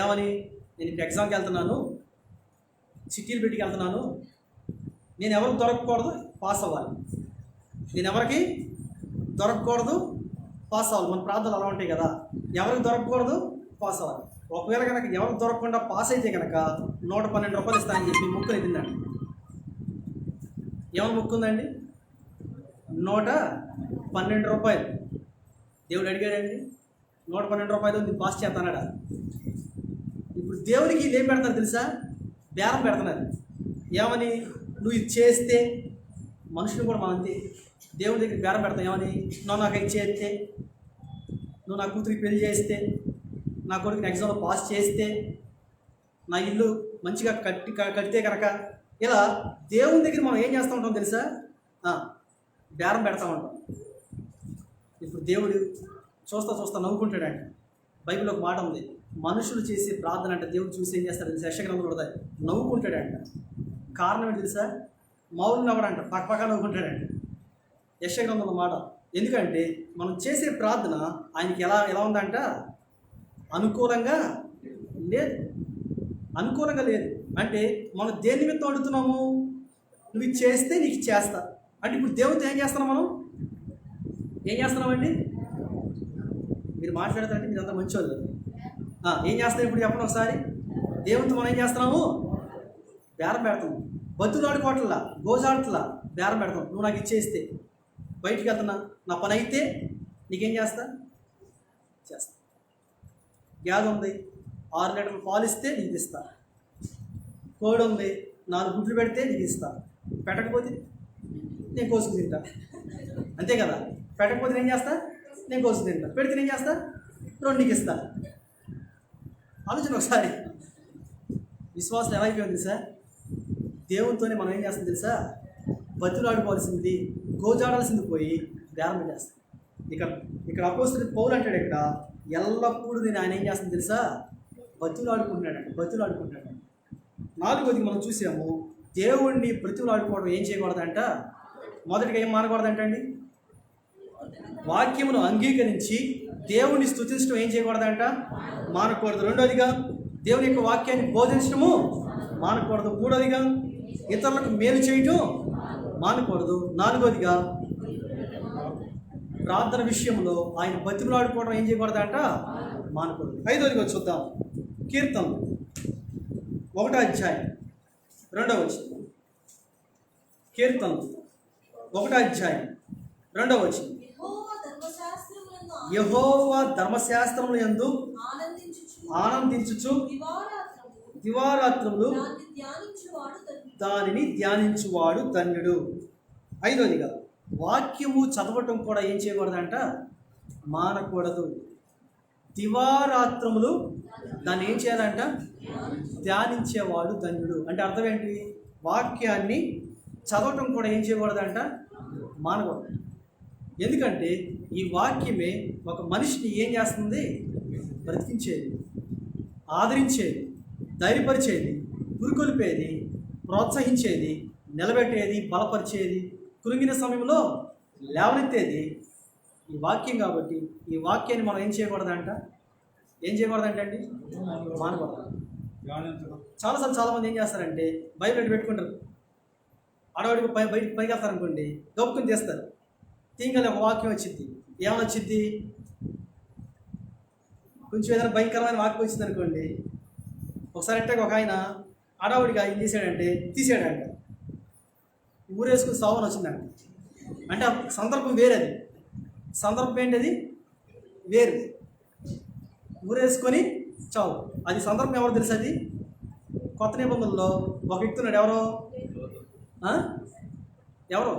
ఏమని? నేను ఇప్పుడు ఎగ్జామ్కి వెళ్తున్నాను, సిటీలు పెట్టుకు వెళ్తున్నాను, నేను ఎవరికి దొరకకూడదు, పాస్ అవ్వాలి. నేను ఎవరికి దొరకకూడదు, పాస్ అవ్వాలి. మన ప్రార్థనలు అలా ఉంటాయి కదా, ఎవరికి దొరకకూడదు, పాస్ అవ్వాలి. ఒకవేళ కనుక ఎవరికి దొరకకుండా పాస్ అయితే కనుక 112 రూపాయలు ఇస్తానని చెప్పి ముక్కులు ఎత్తిందండి. ఏమైనా ముక్కుందండి? 112 రూపాయలు. దేవుడు అడిగాడండి, 112 రూపాయలు నేను పాస్ చేస్తానడా? ఇప్పుడు దేవుడికి ఏం పెడతారు తెలుసా? బేరం పెడుతున్నారు. ఏమని? నువ్వు ఇది చేస్తే, మనుషులు కూడా మనం అంతే, దేవుడి దగ్గర బేరం పెడతాం. ఏమని? నువ్వు నాకు ఇది చేస్తే, నువ్వు నా కూతురికి పెళ్లి చేస్తే, నా కొడుకుని ఎగ్జామ్లో పాస్ చేస్తే, నా ఇల్లు మంచిగా కడితే కనుక, ఇలా దేవుని దగ్గర మనం ఏం చేస్తూ ఉంటాం తెలుసా? బేరం పెడతా ఉంటాం. ఇప్పుడు దేవుడు చూస్తా నవ్వుకుంటాడంట. బైబిల్లో ఒక మాట ఉంది, మనుషులు చేసే ప్రార్థన అంటే దేవుడు చూసి ఏం చేస్తాడు తెలుసా? యెషయా-గ్రంథంలో కూడా నవ్వుకుంటాడంట. కారణం ఏంటి తెలుసా? మౌలు నవ్వడంట, పక్కపక్క నవ్వుకుంటాడంట. యెషయా-గ్రంథంలో మాట. ఎందుకంటే మనం చేసే ప్రార్థన ఆయనకి ఎలా ఉందంట? అనుకూలంగా లేదు. అంటే మనం దేని నిమిత్తం అడుగుతున్నాము? నువ్వు ఇది చేస్తే నీకు చేస్తా అంటే, ఇప్పుడు దేవుడితో ఏం చేస్తున్నాం? మనం ఏం చేస్తున్నామండి? మీరు మాట్లాడతారంటే మీరు అంతా మంచివాళ్ళు. ఏం చేస్తాం ఇప్పుడు చెప్పండి ఒకసారి. దేవుడితో మనం ఏం చేస్తున్నాము? బేరం పెడతాం. బతులు ఆడుకోవట్లా, గోజాడట్లా, బేరం పెడతాం. నువ్వు నాకు ఇచ్చేస్తే, బయటికి వెళ్తున్నా, నా పని అయితే నీకేం చేస్తా? గ్యాస్ ఉంది, 6 లీటర్లు పాలు ఇస్తే నీకు ఇస్తా. కోడి ఉంది, 4 గుడ్లు పెడితే నీకు ఇస్తా. పెట్టకపోతే నేను కోసుకు తింటా. అంతే కదా? పెట్టకపోతే నేను చేస్తా, నేను కోసుకు తింటా. పెడితే నేను చేస్తా, 2 నీకు ఇస్తా. ఆలోచన ఒకసారి. విశ్వాసం ఎలా అయిపోయింది సార్? దేవునితోనే మనం ఏం చేస్తాం తెలుసా? బతులు ఆడుకోవాల్సింది, గోజాడాల్సింది పోయి బేరం చేస్తాం. ఇక్కడ అపోస్తలుడు పౌలు అంటాడు, ఇక్కడ ఎల్లప్పుడూ నేను ఆయన ఏం చేస్తాను తెలుసా? బతులు ఆడుకుంటున్నాడండి. 4వది మనం చూసాము, దేవుణ్ణి బ్రతులు ఆడుకోవడం ఏం చేయకూడదంట? మొదటిగా ఏం మానకూడదంట అండి? వాక్యమును అంగీకరించి దేవుని స్తుతించడం ఏం చేయకూడదంట? మానకూడదు. రెండోదిగా దేవుని యొక్క వాక్యాన్ని బోధించడము మానకూడదు. మూడోదిగా ఇతరులకు మేలు చేయటం మానకూడదు. నాలుగోదిగా ప్రార్థన విషయంలో ఆయన బతిమలాడుకోవడం ఏం చేయకూడదంట? మానకూడదు. ఐదోదిగా చూద్దాం. కీర్తన 1వ అధ్యాయం 2వ వచనం. కీర్తన 1వ అధ్యాయం 2వ వచనం. యెహోవా ధర్మశాస్త్రముల యందు ఆనందించుచు దివారాత్రములు దానిని ధ్యానించువాడు ధన్యుడు. ఐదోదిగా వాక్యము చదవటం కూడా ఏం చేయకూడదంట? మానకూడదు. దివారాత్రములు దాన్ని ఏం చేయాలంట? ధ్యానించేవాడు ధన్యుడు. అంటే అర్థం ఏంటి? వాక్యాన్ని చదవటం కూడా ఏం చేయకూడదంట? మానకూడదు. ఎందుకంటే ఈ వాక్యమే ఒక మనిషిని ఏం చేస్తుంది? బ్రతికించేది, ఆదరించేది, ధైర్యపరిచేది, పురుకొల్పేది, ప్రోత్సహించేది, నిలబెట్టేది, బలపరిచేది, కృంగిన సమయంలో లేవనెత్తేది ఈ వాక్యం. కాబట్టి ఈ వాక్యాన్ని మనం ఏం చేయకూడదంట? ఏం చేయకూడదంటే అండి? మానకూడదు. చాలామంది ఏం చేస్తారంటే బైబిల్ పెట్టుకుంటారు, ఆడవాడికి బయటికి పైకి వెళ్తారనుకోండి, గొప్పకుని తీస్తారు. తీంగలి ఒక వాక్యం వచ్చింది. ఏమని వచ్చింది? కొంచెం ఏదైనా భయంకరమైన వాక్యం వచ్చింది అనుకోండి. ఒకసారి అంటే ఒక ఆయన ఆడవాడికి ఏం చేశాడంటే తీసాడంట, ఊరేసుకుని సావని వచ్చిందంట. అంటే ఆ సందర్భం వేరేది. సందర్భం ఏంటి? అది వేరు. ఊరేసుకొని చావు. అది సందర్భం ఎవరు తెలుసు? అది కొత్త నిబంధనలో ఒక వ్యక్తి ఉన్నాడు. ఎవరు?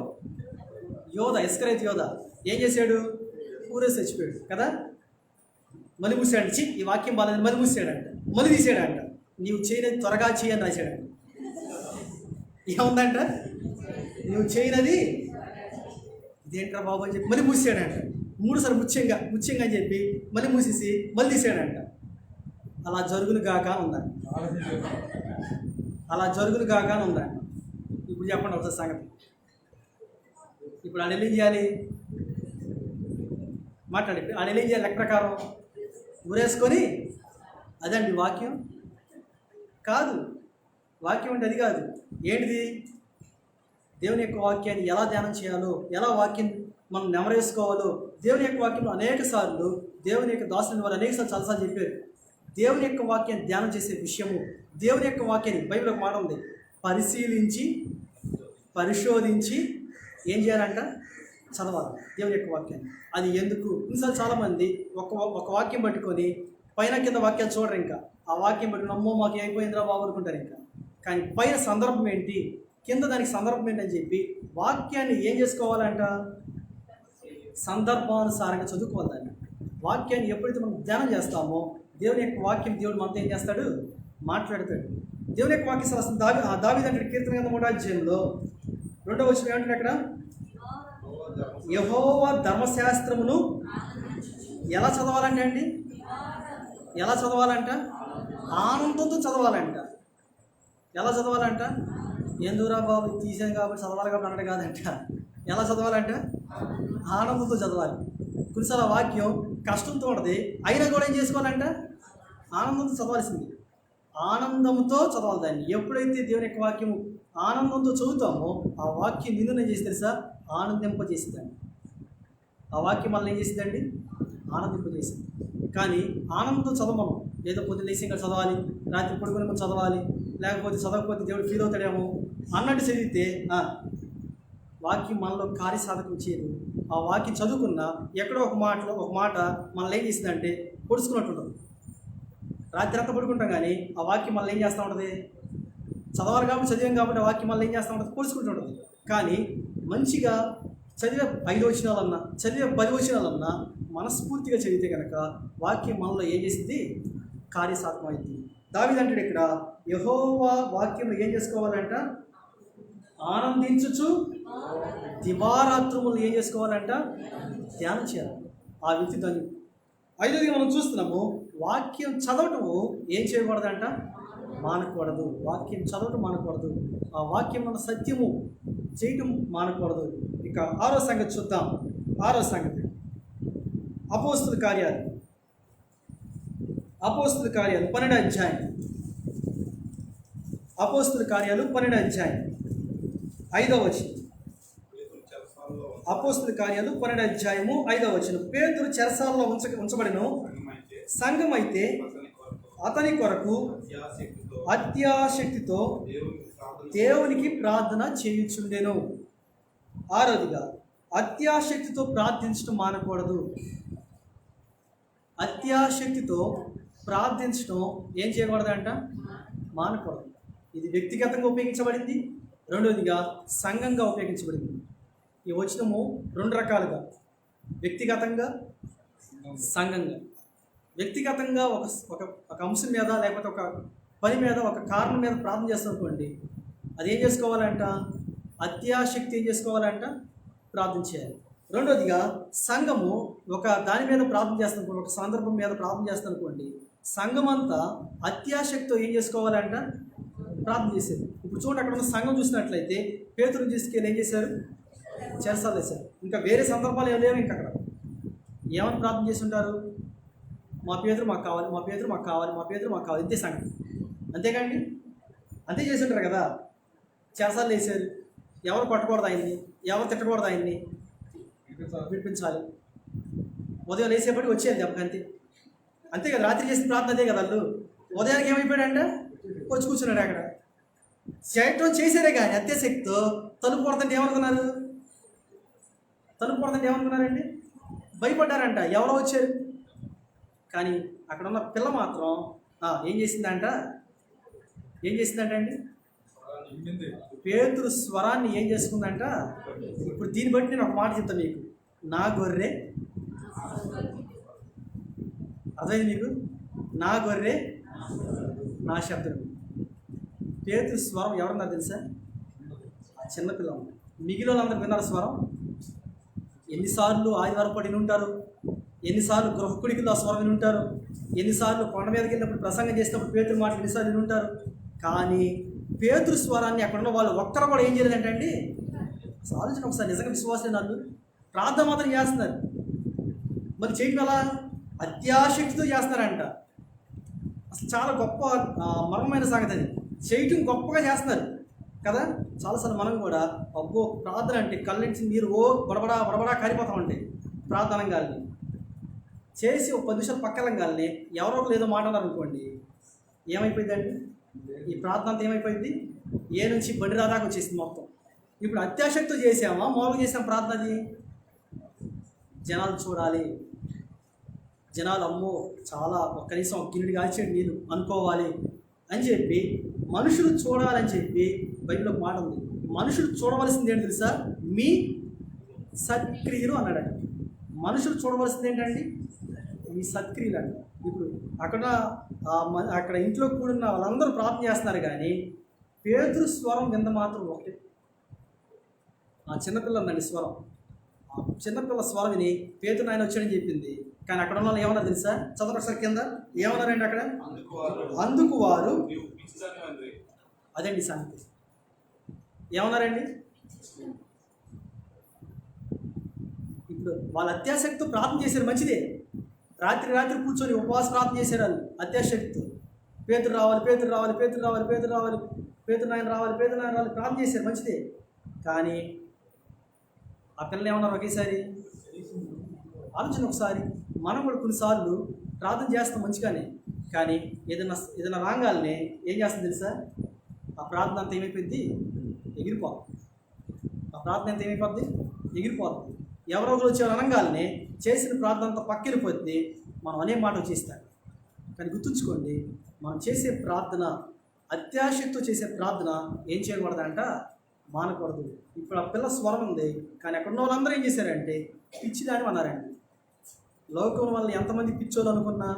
యోధ, ఇస్కరేతు యోధ. ఏం చేశాడు? ఊరేసి చచ్చిపోయాడు కదా. మలి మూసాడు. ఈ వాక్యం బాగాలేదు, మలి మూసాడంట, మలి తీసాడంట. నీవు చేయనది త్వరగా చేయని రాశాడంట. ఏముందంట? నువ్వు చేయనది ఇదేంట్రా బాబు అని చెప్పి మళ్ళీ మూసాడంట. 3 సార్లు ముత్యంగా అని చెప్పి మళ్ళీ మూసేసి మళ్ళీ తీసాడంట. అలా జరుగును గాక ఉందండి. అలా జరుగును గాక ఉందండి. ఇప్పుడు చెప్పండి ఒకసారి సంగతి. ఇప్పుడు ఆడ ఏం చేయాలి? మాట్లాడి ఆడ ఏం చేయాలి? లెక్క ప్రకారం ఊరేసుకొని అదండి వాక్యం కాదు. వాక్యం అంటే అది కాదు. ఏంటిది? దేవుని యొక్క వాక్యాన్ని ఎలా ధ్యానం చేయాలో, ఎలా వాక్యం మనం నెమరేసుకోవాలో దేవుని యొక్క వాక్యంలో అనేక సార్లు దేవుని యొక్క దాసుని వారు అనేక సార్లు చాలాసార్లు చెప్పారు. దేవుని యొక్క వాక్యాన్ని ధ్యానం చేసే విషయము, దేవుని యొక్క వాక్యాన్ని బైబిల్ ఒక మాట ఉంది, పరిశీలించి పరిశోధించి ఏం చేయాలంట? చదవాలి దేవుని యొక్క వాక్యాన్ని. అది ఎందుకు? కొన్నిసార్లు చాలామంది ఒక వాక్యం పట్టుకొని పైన కింద వాక్యాలు చూడరు. ఇంకా ఆ వాక్యం పట్టుకుని అమ్మో మాకు అయిపోయిందిరా బాబు అనుకుంటారు. ఇంకా కానీ పైన సందర్భం ఏంటి, కింద దానికి సందర్భం ఏంటని చెప్పి వాక్యాన్ని ఏం చేసుకోవాలంట? సందర్భానుసారంగా చదువుకోవాలంట. వాక్యాన్ని ఎప్పుడైతే మనం ధ్యానం చేస్తామో దేవుని యొక్క వాక్యం దేవుడు మనతో ఏం చేస్తాడు? మాట్లాడతాడు. దేవుని యొక్క వాక్యం అసలు దావీదు అంటే కీర్తన గ్రంథం 3వ అధ్యాయంలో 2వ వచనం ఏమంటాడు అక్కడ? యెహోవా ధర్మశాస్త్రమును ఎలా చదవాలంటే అండి? ఎలా చదవాలంట? ఆనందంతో చదవాలంట. ఎలా చదవాలంట? ఎందుకురా బాబు తీసాను కాబట్టి చదవాలి కాబట్టి అన్నట్టు కాదంట. ఎలా చదవాలంట? ఆనందంతో చదవాలి. కొన్నిసార్లు ఆ వాక్యం కష్టంతో ఉంటుంది, అయినా కూడా ఏం చేసుకోవాలంట? ఆనందంతో చదవాల్సింది. ఆనందంతో చదవాలి దాన్ని. ఎప్పుడైతే దేవుని యొక్క వాక్యం ఆనందంతో చదువుతామో ఆ వాక్యం నిన్ను ఏం చేసి తెలుసా? ఆనందింపజేసిందండి. ఆ వాక్యం మళ్ళీ ఏం చేసిందండి? ఆనందింపజేసింది. కానీ ఆనందంతో చదవమను. ఏదో పొద్దున్న లేచి ఇంకా చదవాలి, రాత్రి పడుకుని చదవాలి, లేకపోతే చదవకపోతే దేవుడు ఫీల్ అవుతాడేమో అన్నట్టు చదివితే వాక్యం మనలో కార్యసాధకం చేయదు. ఆ వాక్యం చదువుకున్న ఎక్కడో ఒక మాట మనల్ని ఏం చేసిందంటే పొడుచుకున్నట్టు ఉంటుంది. రాత్రి అంతా పడుకుంటాం కానీ ఆ వాక్యం మళ్ళీ ఏం చేస్తూ ఉంటుంది? చదవాలి కాబట్టి చదివాం కాబట్టి ఆ వాక్యం మళ్ళీ ఏం చేస్తూ ఉంటుంది? పొడుచుకుంటూ ఉంటుంది. కానీ మంచిగా చదివే 5 వచనాలన్నా చదివే 10 వచనాలన్నా మనస్ఫూర్తిగా చదివితే కనుక వాక్యం మనలో ఏం చేసింది? కార్యసాధకం అయింది. దావీదు అంటాడు ఇక్కడ, యెహోవా వాక్యం ఏం చేసుకోవాలంట? ఆనందించుచు దివారాత్రములు ఏం చేసుకోవాలంట? ధ్యానం చేయాలి. ఆ వ్యక్తి దాన్ని 5ది మనం చూస్తున్నాము. వాక్యం చదవటము ఏం చేయకూడదంట? మానకూడదు. వాక్యం చదవటం మానకూడదు. ఆ వాక్యం మన సత్యము చేయటం మానకూడదు. ఇక 6వ సంగతి చూద్దాం. 6వ సంగతి అపోస్తుల కార్యాలు 12వ అధ్యాయం. అపోస్తుల కార్యాలు 12వ అధ్యాయం 5వ వచనం. అపోస్తుల కార్యాలు 12వ అధ్యాయము 5వ వచనం. పేతురు చెరసాలలో ఉంచబడిన సంఘం అయితే అతని కొరకు అత్యాశక్తితో దేవునికి ప్రార్థన చేయుచుండెను. 6వదిగా అత్యాశక్తితో ప్రార్థించడం మానకూడదు. అత్యాశక్తితో ప్రార్థించడం ఏం చేయకూడదంట? మానకూడదు. ఇది వ్యక్తిగతంగా ఉపయోగించబడింది, రెండవదిగా సంఘంగా ఉపయోగించబడింది. ఈ వచనము 2 రకాలుగా, వ్యక్తిగతంగా, సంఘంగా. వ్యక్తిగతంగా ఒక అంశం మీద లేకపోతే ఒక పని మీద ఒక కారణం మీద ప్రార్థన చేస్తామనుకోండి, అది ఏం చేసుకోవాలంట? అత్యాశక్తి ఏం చేసుకోవాలంట? ప్రార్థన చేయాలి. రెండవదిగా సంఘము ఒక దాని మీద ప్రార్థన చేస్తానుకోండి, ఒక సందర్భం మీద ప్రార్థన చేస్తానుకోండి, సంఘం అంతా అత్యాశక్తితో ఏం చేసుకోవాలంట? ప్రార్థన చేసేది. ఇప్పుడు చూడండి, అక్కడ ఉన్న సంఘం చూసినట్లయితే పేతురుని తీసుకెళ్ళి ఏం చేశారు? చెరసాలు వేశారు. ఇంకా వేరే సందర్భాలు ఏం లేవు. ఇంకా అక్కడ ఏమని ప్రార్థన చేసి ఉంటారు? మా పేతురు మాకు కావాలి, మా పేతురు మాకు కావాలి, మా పేతురు మాకు కావాలి. ఇంతే సంఘం, అంతేకాండి? అంతే చేసి ఉంటారు కదా. చెరసాలు వేశారు. ఎవరు కొట్టకూడదు ఆయన్ని, ఎవరు తిట్టకూడదు ఆయన్ని, విడిపించాలి. ఉదయం లేసేపటికి వచ్చేయాలి దెబ్బకి, అంతే. అంతే కదా, రాత్రి చేసిన ప్రార్థన అదే కదా. వాళ్ళు ఉదయానికి ఏమైపోయాడంట? వచ్చి కూర్చున్నాడు అక్కడ. చేయటం చేశారే కానీ అత్యాశక్తితో తలుపు కొడుతుంటే ఏమనుకున్నారు? ఏమనుకున్నారండి? భయపడ్డారంట. ఎవరో వచ్చారు. కానీ అక్కడ ఉన్న పిల్ల మాత్రం ఏం చేసిందంట అండి? పేతురు స్వరాన్ని ఏం చేసుకుందంట? ఇప్పుడు దీన్ని బట్టి నేను ఒక మాట చెప్తాను మీకు. నా గొర్రె, అర్థమైంది మీకు? నా గొర్రె నా శబ్దం. పేతురు స్వరం ఎవరన్నారు తెలుసా? చిన్నపిల్ల. మిగిలిన వాళ్ళందరూ విన్నారు స్వరం. ఎన్నిసార్లు ఆదివారం పాటు విని ఉంటారు, ఎన్నిసార్లు గృహకుడికిలో ఆ స్వరం విని ఉంటారు, ఎన్నిసార్లు కొండ మీదకి వెళ్ళినప్పుడు ప్రసంగం చేసినప్పుడు పేతురు మాటలు ఎన్నిసార్లు విని ఉంటారు. కానీ పేతురు స్వరాన్ని అక్కడ ఉన్న వాళ్ళు ఒక్కరు కూడా ఏం చేయలేదంటే అండి, ఆలోచన ఒకసారి. నిజంగా విశ్వాసం వాళ్ళు ప్రార్థన మాత్రం చేస్తున్నారు. మరి చేయటం ఎలా? అత్యాశక్తితో చేస్తున్నారంట. అసలు చాలా గొప్ప మర్మమైన సంగతి అది. చేయటం గొప్పగా చేస్తున్నారు కదా. చాలాసార్లు మనం కూడా అబ్బో ప్రార్థన అంటే కళ్ళించి నీరు బడబడా కారిపోతామంటే ప్రార్థనంగాల్ని చేసి ఒక 10 నిమిషాలు పక్కలంగాల్ని ఎవరో ఒకరు ఏదో మాట్లాడారు అనుకోండి, ఏమైపోయిందండి? ఈ ప్రార్థన అంతా ఏమైపోయింది? ఏ నుంచి బండి రాదాకా వచ్చేసింది మొత్తం. ఇప్పుడు అత్యాశక్తితో చేసామా, మామూలుగా చేసాం ప్రార్థన? అది జనాలు చూడాలి, జనాలు అమ్మో చాలా కనీసం ఒక గిన్నెడు కాల్చేడు నీళ్ళు అనుకోవాలి అని చెప్పి, మనుషులు చూడాలని చెప్పి బైబిల్లో ఒక మాట ఉంది. మనుషులు చూడవలసింది ఏంటి తెలుసా? మీ సత్క్రియలు అన్నాడట. మనుషులు చూడవలసింది ఏంటండి? మీ సత్క్రియలు అంట. ఇప్పుడు అక్కడ ఇంట్లో కూడిన వాళ్ళందరూ ప్రార్థన చేస్తున్నారు, కానీ పేతురు స్వరం కింద మాత్రం ఒకటే. ఆ చిన్నపిల్ల ఉందండి స్వరం. ఆ చిన్నపిల్ల స్వరం విని పేతురు ఆయన వచ్చాడని చెప్పింది. కానీ అక్కడ ఉన్న వాళ్ళు ఏమన్నారు తెలుసా? చదవరు ఒకసారి కింద. ఏమన్నారండి అక్కడ? అందుకు వారు, అదండి సంగతి. ఏమన్నారండి? ఇప్పుడు వాళ్ళ అత్యాశక్తితో ప్రార్థన చేశారు, మంచిదే. రాత్రి కూర్చొని ఉపవాస ప్రార్థన చేశారు వాళ్ళు అత్యాశక్తితో. పేతురు రావాలి, పేతురు రావాలి, పేతురు రావాలి, పేతురు రావాలి, పేతురు నాయన రావాలి, పేతురు నాయన రావాలి ప్రార్థన చేశారు, మంచిదే. కానీ ఆ పిల్లలు ఏమన్నారు ఒకేసారి? ఆలోచన ఒకసారి. మనం కూడా కొన్నిసార్లు ప్రార్థన చేస్తాం మంచిగానే, కానీ ఏదైనా రాగాలనే ఏం చేస్తుంది తెలుసా? ఆ ప్రార్థన అంతా ఏమైపోయింది? ఎగిరిపోతుంది. ఆ ప్రార్థన అంతా ఏమైపోద్ది? ఎగిరిపోతుంది. ఎవరో ఒకరు వచ్చే అనగాలనే చేసిన ప్రార్థన అంతా పక్కెళ్ళిపోతుంది. మనం అనే మాట వచ్చేస్తాం. కానీ గుర్తుంచుకోండి, మనం చేసే ప్రార్థన, అత్యాశక్తితో చేసే ప్రార్థన ఏం చేయకూడదంట? మానకూడదు. ఇప్పుడు ఆ పిల్ల స్వరం ఉంది, కానీ అక్కడ ఉన్న వాళ్ళందరూ ఏం చేశారంటే పిచ్చిదాని అన్నారండి. లోకంలో మనల్ని ఎంతమంది పిచ్చోళ్ళు అనుకున్నా,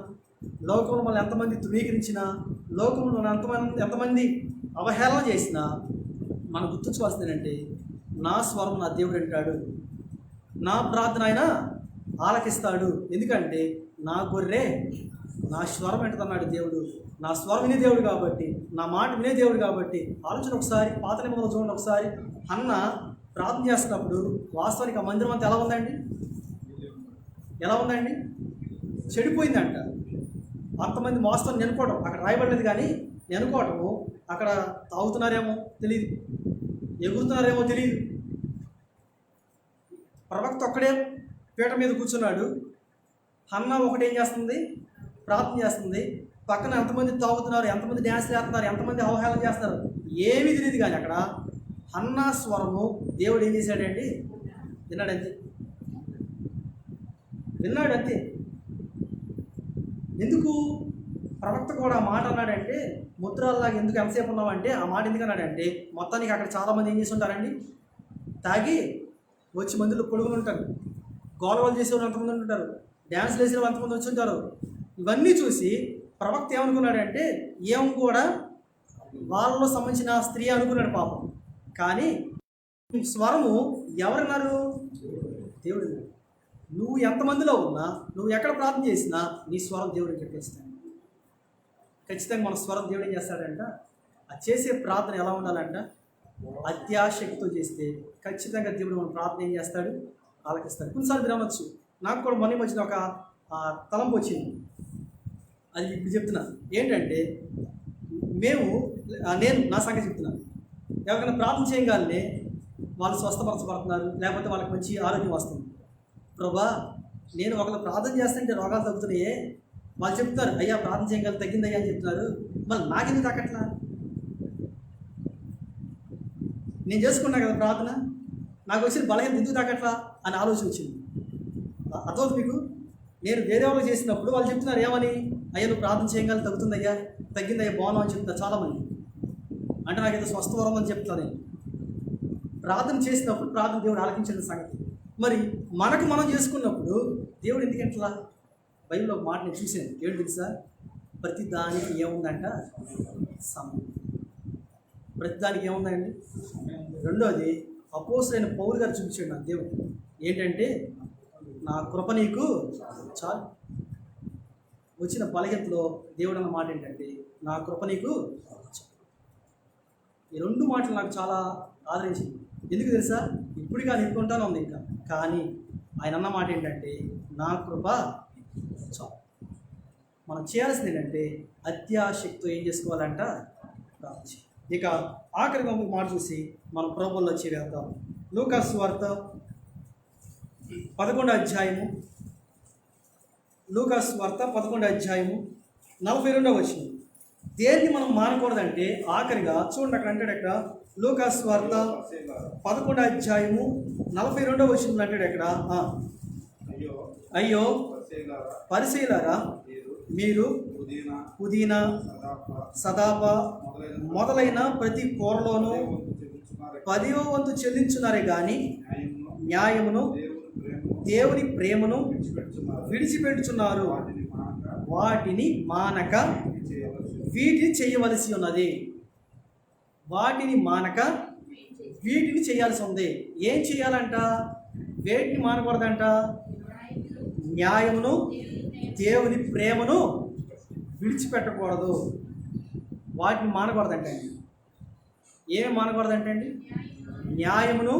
లోకంలో మనల్ని ఎంతమంది ధృవీకరించినా, లోకంలో ఎంతమంది అవహేళన చేసినా, మనం గుర్తుంచుకోవాల్సింది ఏంటంటే, నా స్వరం నా దేవుడు అంటాడు, నా ప్రార్థన ఆయన ఆలకిస్తాడు. ఎందుకంటే నా గొర్రె నా స్వరం ఏంటన్నాడు దేవుడు. నా స్వరం వినే దేవుడు కాబట్టి, నా మాట వినే దేవుడు కాబట్టి. ఆలోచన ఒకసారి పాత నిబంధనలో చూడండి. ఒకసారి హన్న ప్రార్థన చేస్తున్నప్పుడు వాస్తవానికి ఆ మందిరం అంతా ఎలా ఉందండి? ఎలా ఉందండి? చెడిపోయిందంట. అంతమంది మోస్తాను నెనుకోవడం అక్కడ రాయబడలేదు, కానీ నెనుకోవటము అక్కడ తాగుతున్నారేమో తెలియదు, ఎగురుతున్నారేమో తెలియదు. ప్రవక్త ఒక్కడే పీట మీద కూర్చున్నాడు. హన్నా ఒకటేం చేస్తుంది? ప్రార్థన చేస్తుంది. పక్కన ఎంతమంది తాగుతున్నారు, ఎంతమంది డ్యాన్స్ చేస్తున్నారు, ఎంతమంది అవహేళన చేస్తున్నారు, ఏమీ తెలియదు. కానీ అక్కడ హన్నా స్వరము దేవుడు ఏం చేశాడండి? విన్నాడంతే. విన్నాడంతే. ఎందుకు ప్రవక్త కూడా ఆ మాట అన్నాడంటే, ముద్రాల్లాగా ఎందుకు ఎంతసేపు ఉన్నామంటే ఆ మాట ఎందుకు అన్నాడంటే, మొత్తానికి అక్కడ చాలామంది ఏం చేసి ఉంటారండి? తాగి వచ్చి మందులు పొడుగులు ఉంటారు, గోలవలు చేసేవారు అంతమంది ఉంటారు, డ్యాన్స్లు వేసిన అంతమంది వచ్చి ఉంటారు. ఇవన్నీ చూసి ప్రవక్త ఏమనుకున్నాడంటే, ఏం కూడా వాళ్ళలో సంబంధించిన స్త్రీ అనుకున్నాడు పాపం. కానీ స్వరము ఎవరన్నారు? దేవుడు. నువ్వు ఎంతమందిలో ఉన్నా, నువ్వు ఎక్కడ ప్రార్థన చేసినా నీ స్వరం దేవుడికి చెప్పేస్తాడు. ఖచ్చితంగా మన స్వరం దేవుడు ఏం చేస్తాడంట? అది చేసే ప్రార్థన ఎలా ఉండాలంట? అత్యాశక్తితో చేస్తే ఖచ్చితంగా దేవుడు మన ప్రార్థన ఏం చేస్తాడు? ఆలకిస్తాడు. కొన్నిసార్లు మీరు అనొచ్చు, నాకు కూడా మొన్న వచ్చిన ఒక తలంపు వచ్చింది, అది ఇప్పుడు చెప్తున్నాను. ఏంటంటే నేను నా సంగతి చెప్తున్నాను. ఎవరికైనా ప్రార్థన చేయగానే వాళ్ళు స్వస్థపరచబడుతున్నారు, లేకపోతే వాళ్ళకి మంచి ఆరోగ్యం వస్తుంది. ప్రభా, నేను ఒకళ్ళు ప్రార్థన చేస్తుంటే రోగాలు తగ్గుతున్నాయే, వాళ్ళు చెప్తున్నారు అయ్యా ప్రార్థన చేయగలి తగ్గిందయ్యా అని చెప్తున్నారు, మళ్ళీ నాకెందుకు తగ్గట్లా? నేను చేసుకున్నా కదా ప్రార్థన, నాకు వచ్చిన బలహీనత ఎందుకు తగ్గట్లా అని ఆలోచన వచ్చింది. అర్థమవుతుంది మీకు? నేను వేరే వాళ్ళు చేసినప్పుడు వాళ్ళు చెప్తున్నారు ఏమని? అయ్యా నువ్వు ప్రార్థన చేయగలి తగ్గుతుందయ్యా, తగ్గిందయ్యా, బాగున్నావు అని చెప్తున్నారు చాలామంది. అంటే నాకైతే స్వస్థవరం అని చెప్తాను. నేను ప్రార్థన చేసినప్పుడు ప్రార్థన దేవుడు ఆలకించిన సంగతి. మరి మనకు మనం చేసుకున్నప్పుడు దేవుడు ఎందుకంటలా? బైబిల్లో ఒక మాట నేను చూశాను, ఏడు తెలుసా? ప్రతి దానికి ఏముందంట? సమయం. ప్రతి దానికి ఏముందండి? రెండోది అపోస్తలుడైన పౌలు గారు చూపించాడు నాకు దేవుడు. ఏంటంటే, నా కృప నీకు చాలు. వచ్చిన బలహీనతలో దేవుడు అన్న మాట ఏంటంటే, నా కృప నీకు చాలు. ఈ రెండు మాటలు నాకు చాలా ఆదరించింది. ఎందుకు తెలుసా? ఇప్పుడు కానీ ఎదుర్కొంటానే ఉంది ఇంకా. కానీ ఆయన అన్న మాట ఏంటంటే, నా కృప చాలు. మనం చేయాల్సింది ఏంటంటే అత్యాశక్తితో ఏం చేసుకోవాలంట? ప్రార్థన. ఇక ఆఖరిగా ఒక మాట చూసి మనం ప్రభువుల్లో చేరేద్దాం. లూకా సువార్త 11వ అధ్యాయము, లూకా సువార్త 11వ అధ్యాయము 42వ వచనం. దేన్ని మనం మానకూడదంటే ఆఖరిగా చూడండి, అక్కడ అంటాడు, అక్కడ లూకా సువార్త 11వ అధ్యాయము 42వ వచనం అంటాడు అక్కడ, అయ్యో పరిశీలారా, మీరు పుదీనా, సదాప మొదలైన ప్రతి కూరలోనూ 10వ వంతు చెల్లించున్నారే కానీ న్యాయమును, దేవుని ప్రేమను విడిచిపెట్టుచున్నారు. వాటిని మానక వీటిని చేయవలసి ఉన్నది. వాటిని మానక వీటిని చేయాల్సి ఉంది. ఏం చేయాలంట? వేటిని మానకూడదంట? న్యాయమును, దేవుని ప్రేమను విడిచిపెట్టకూడదు. వాటిని మానకూడదంటే ఏమి మానకూడదంటే అండి? న్యాయమును,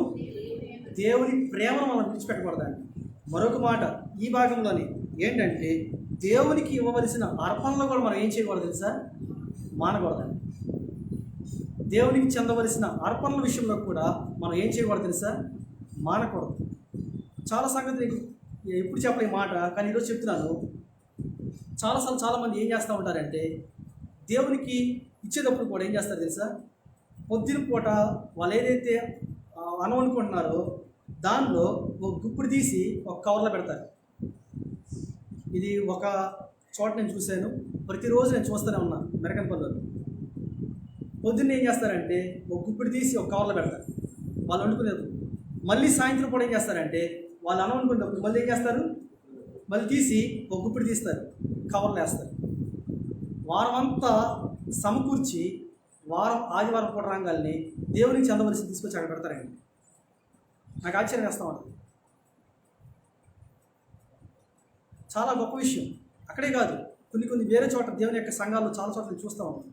దేవుని ప్రేమను మనం విడిచిపెట్టకూడదండి. మరొక మాట ఈ భాగంలోని ఏంటంటే, దేవునికి ఇవ్వవలసిన అర్పణలో కూడా మనం ఏం చేయకూడదు తెలుసా? మానకూడదండి. దేవునికి చెందవలసిన అర్పణల విషయంలో కూడా మనం ఏం చేయకూడదు తెలుసా? మానకూడదు. చాలా సంగతి ఎప్పుడు చెప్పలే మాట, కానీ ఈరోజు చెప్తున్నాను. చాలాసార్లు చాలామంది ఏం చేస్తూ ఉంటారంటే, దేవునికి ఇచ్చేటప్పుడు కూడా ఏం చేస్తారు తెలుసా? పొద్దున పూట వాళ్ళు ఏదైతే అనుకుంటున్నారో దానిలో ఒక గుప్పుడు తీసి ఒక కవర్లో పెడతారు. ఇది ఒక చోట నేను చూశాను, ప్రతిరోజు నేను చూస్తూనే ఉన్నాను. మెరకనపల్లిలో పొద్దున్న ఏం చేస్తారంటే ఒక గుప్పుడు తీసి ఒక కవర్లో పెడతారు వాళ్ళు వండుకునేది. మళ్ళీ సాయంత్రం కూడా ఏం చేస్తారంటే వాళ్ళు అనుకునేటప్పుడు మళ్ళీ ఏం చేస్తారు? మళ్ళీ తీసి ఒక గుప్పుడు తీస్తారు, కవర్లు వేస్తారు. వారం అంతా సమకూర్చి ఆదివారం పూట రంగాల్ని దేవునికి చెందవలసి తీసుకొచ్చి అక్కడ పెడతారండి. నాకు ఆశ్చర్యం వేస్తూ ఉంటుంది. చాలా గొప్ప విషయం. అక్కడే కాదు, కొన్ని వేరే చోట దేవుని యొక్క సంఘాల్లో చాలా చోట్ల చూస్తూ ఉంటాం.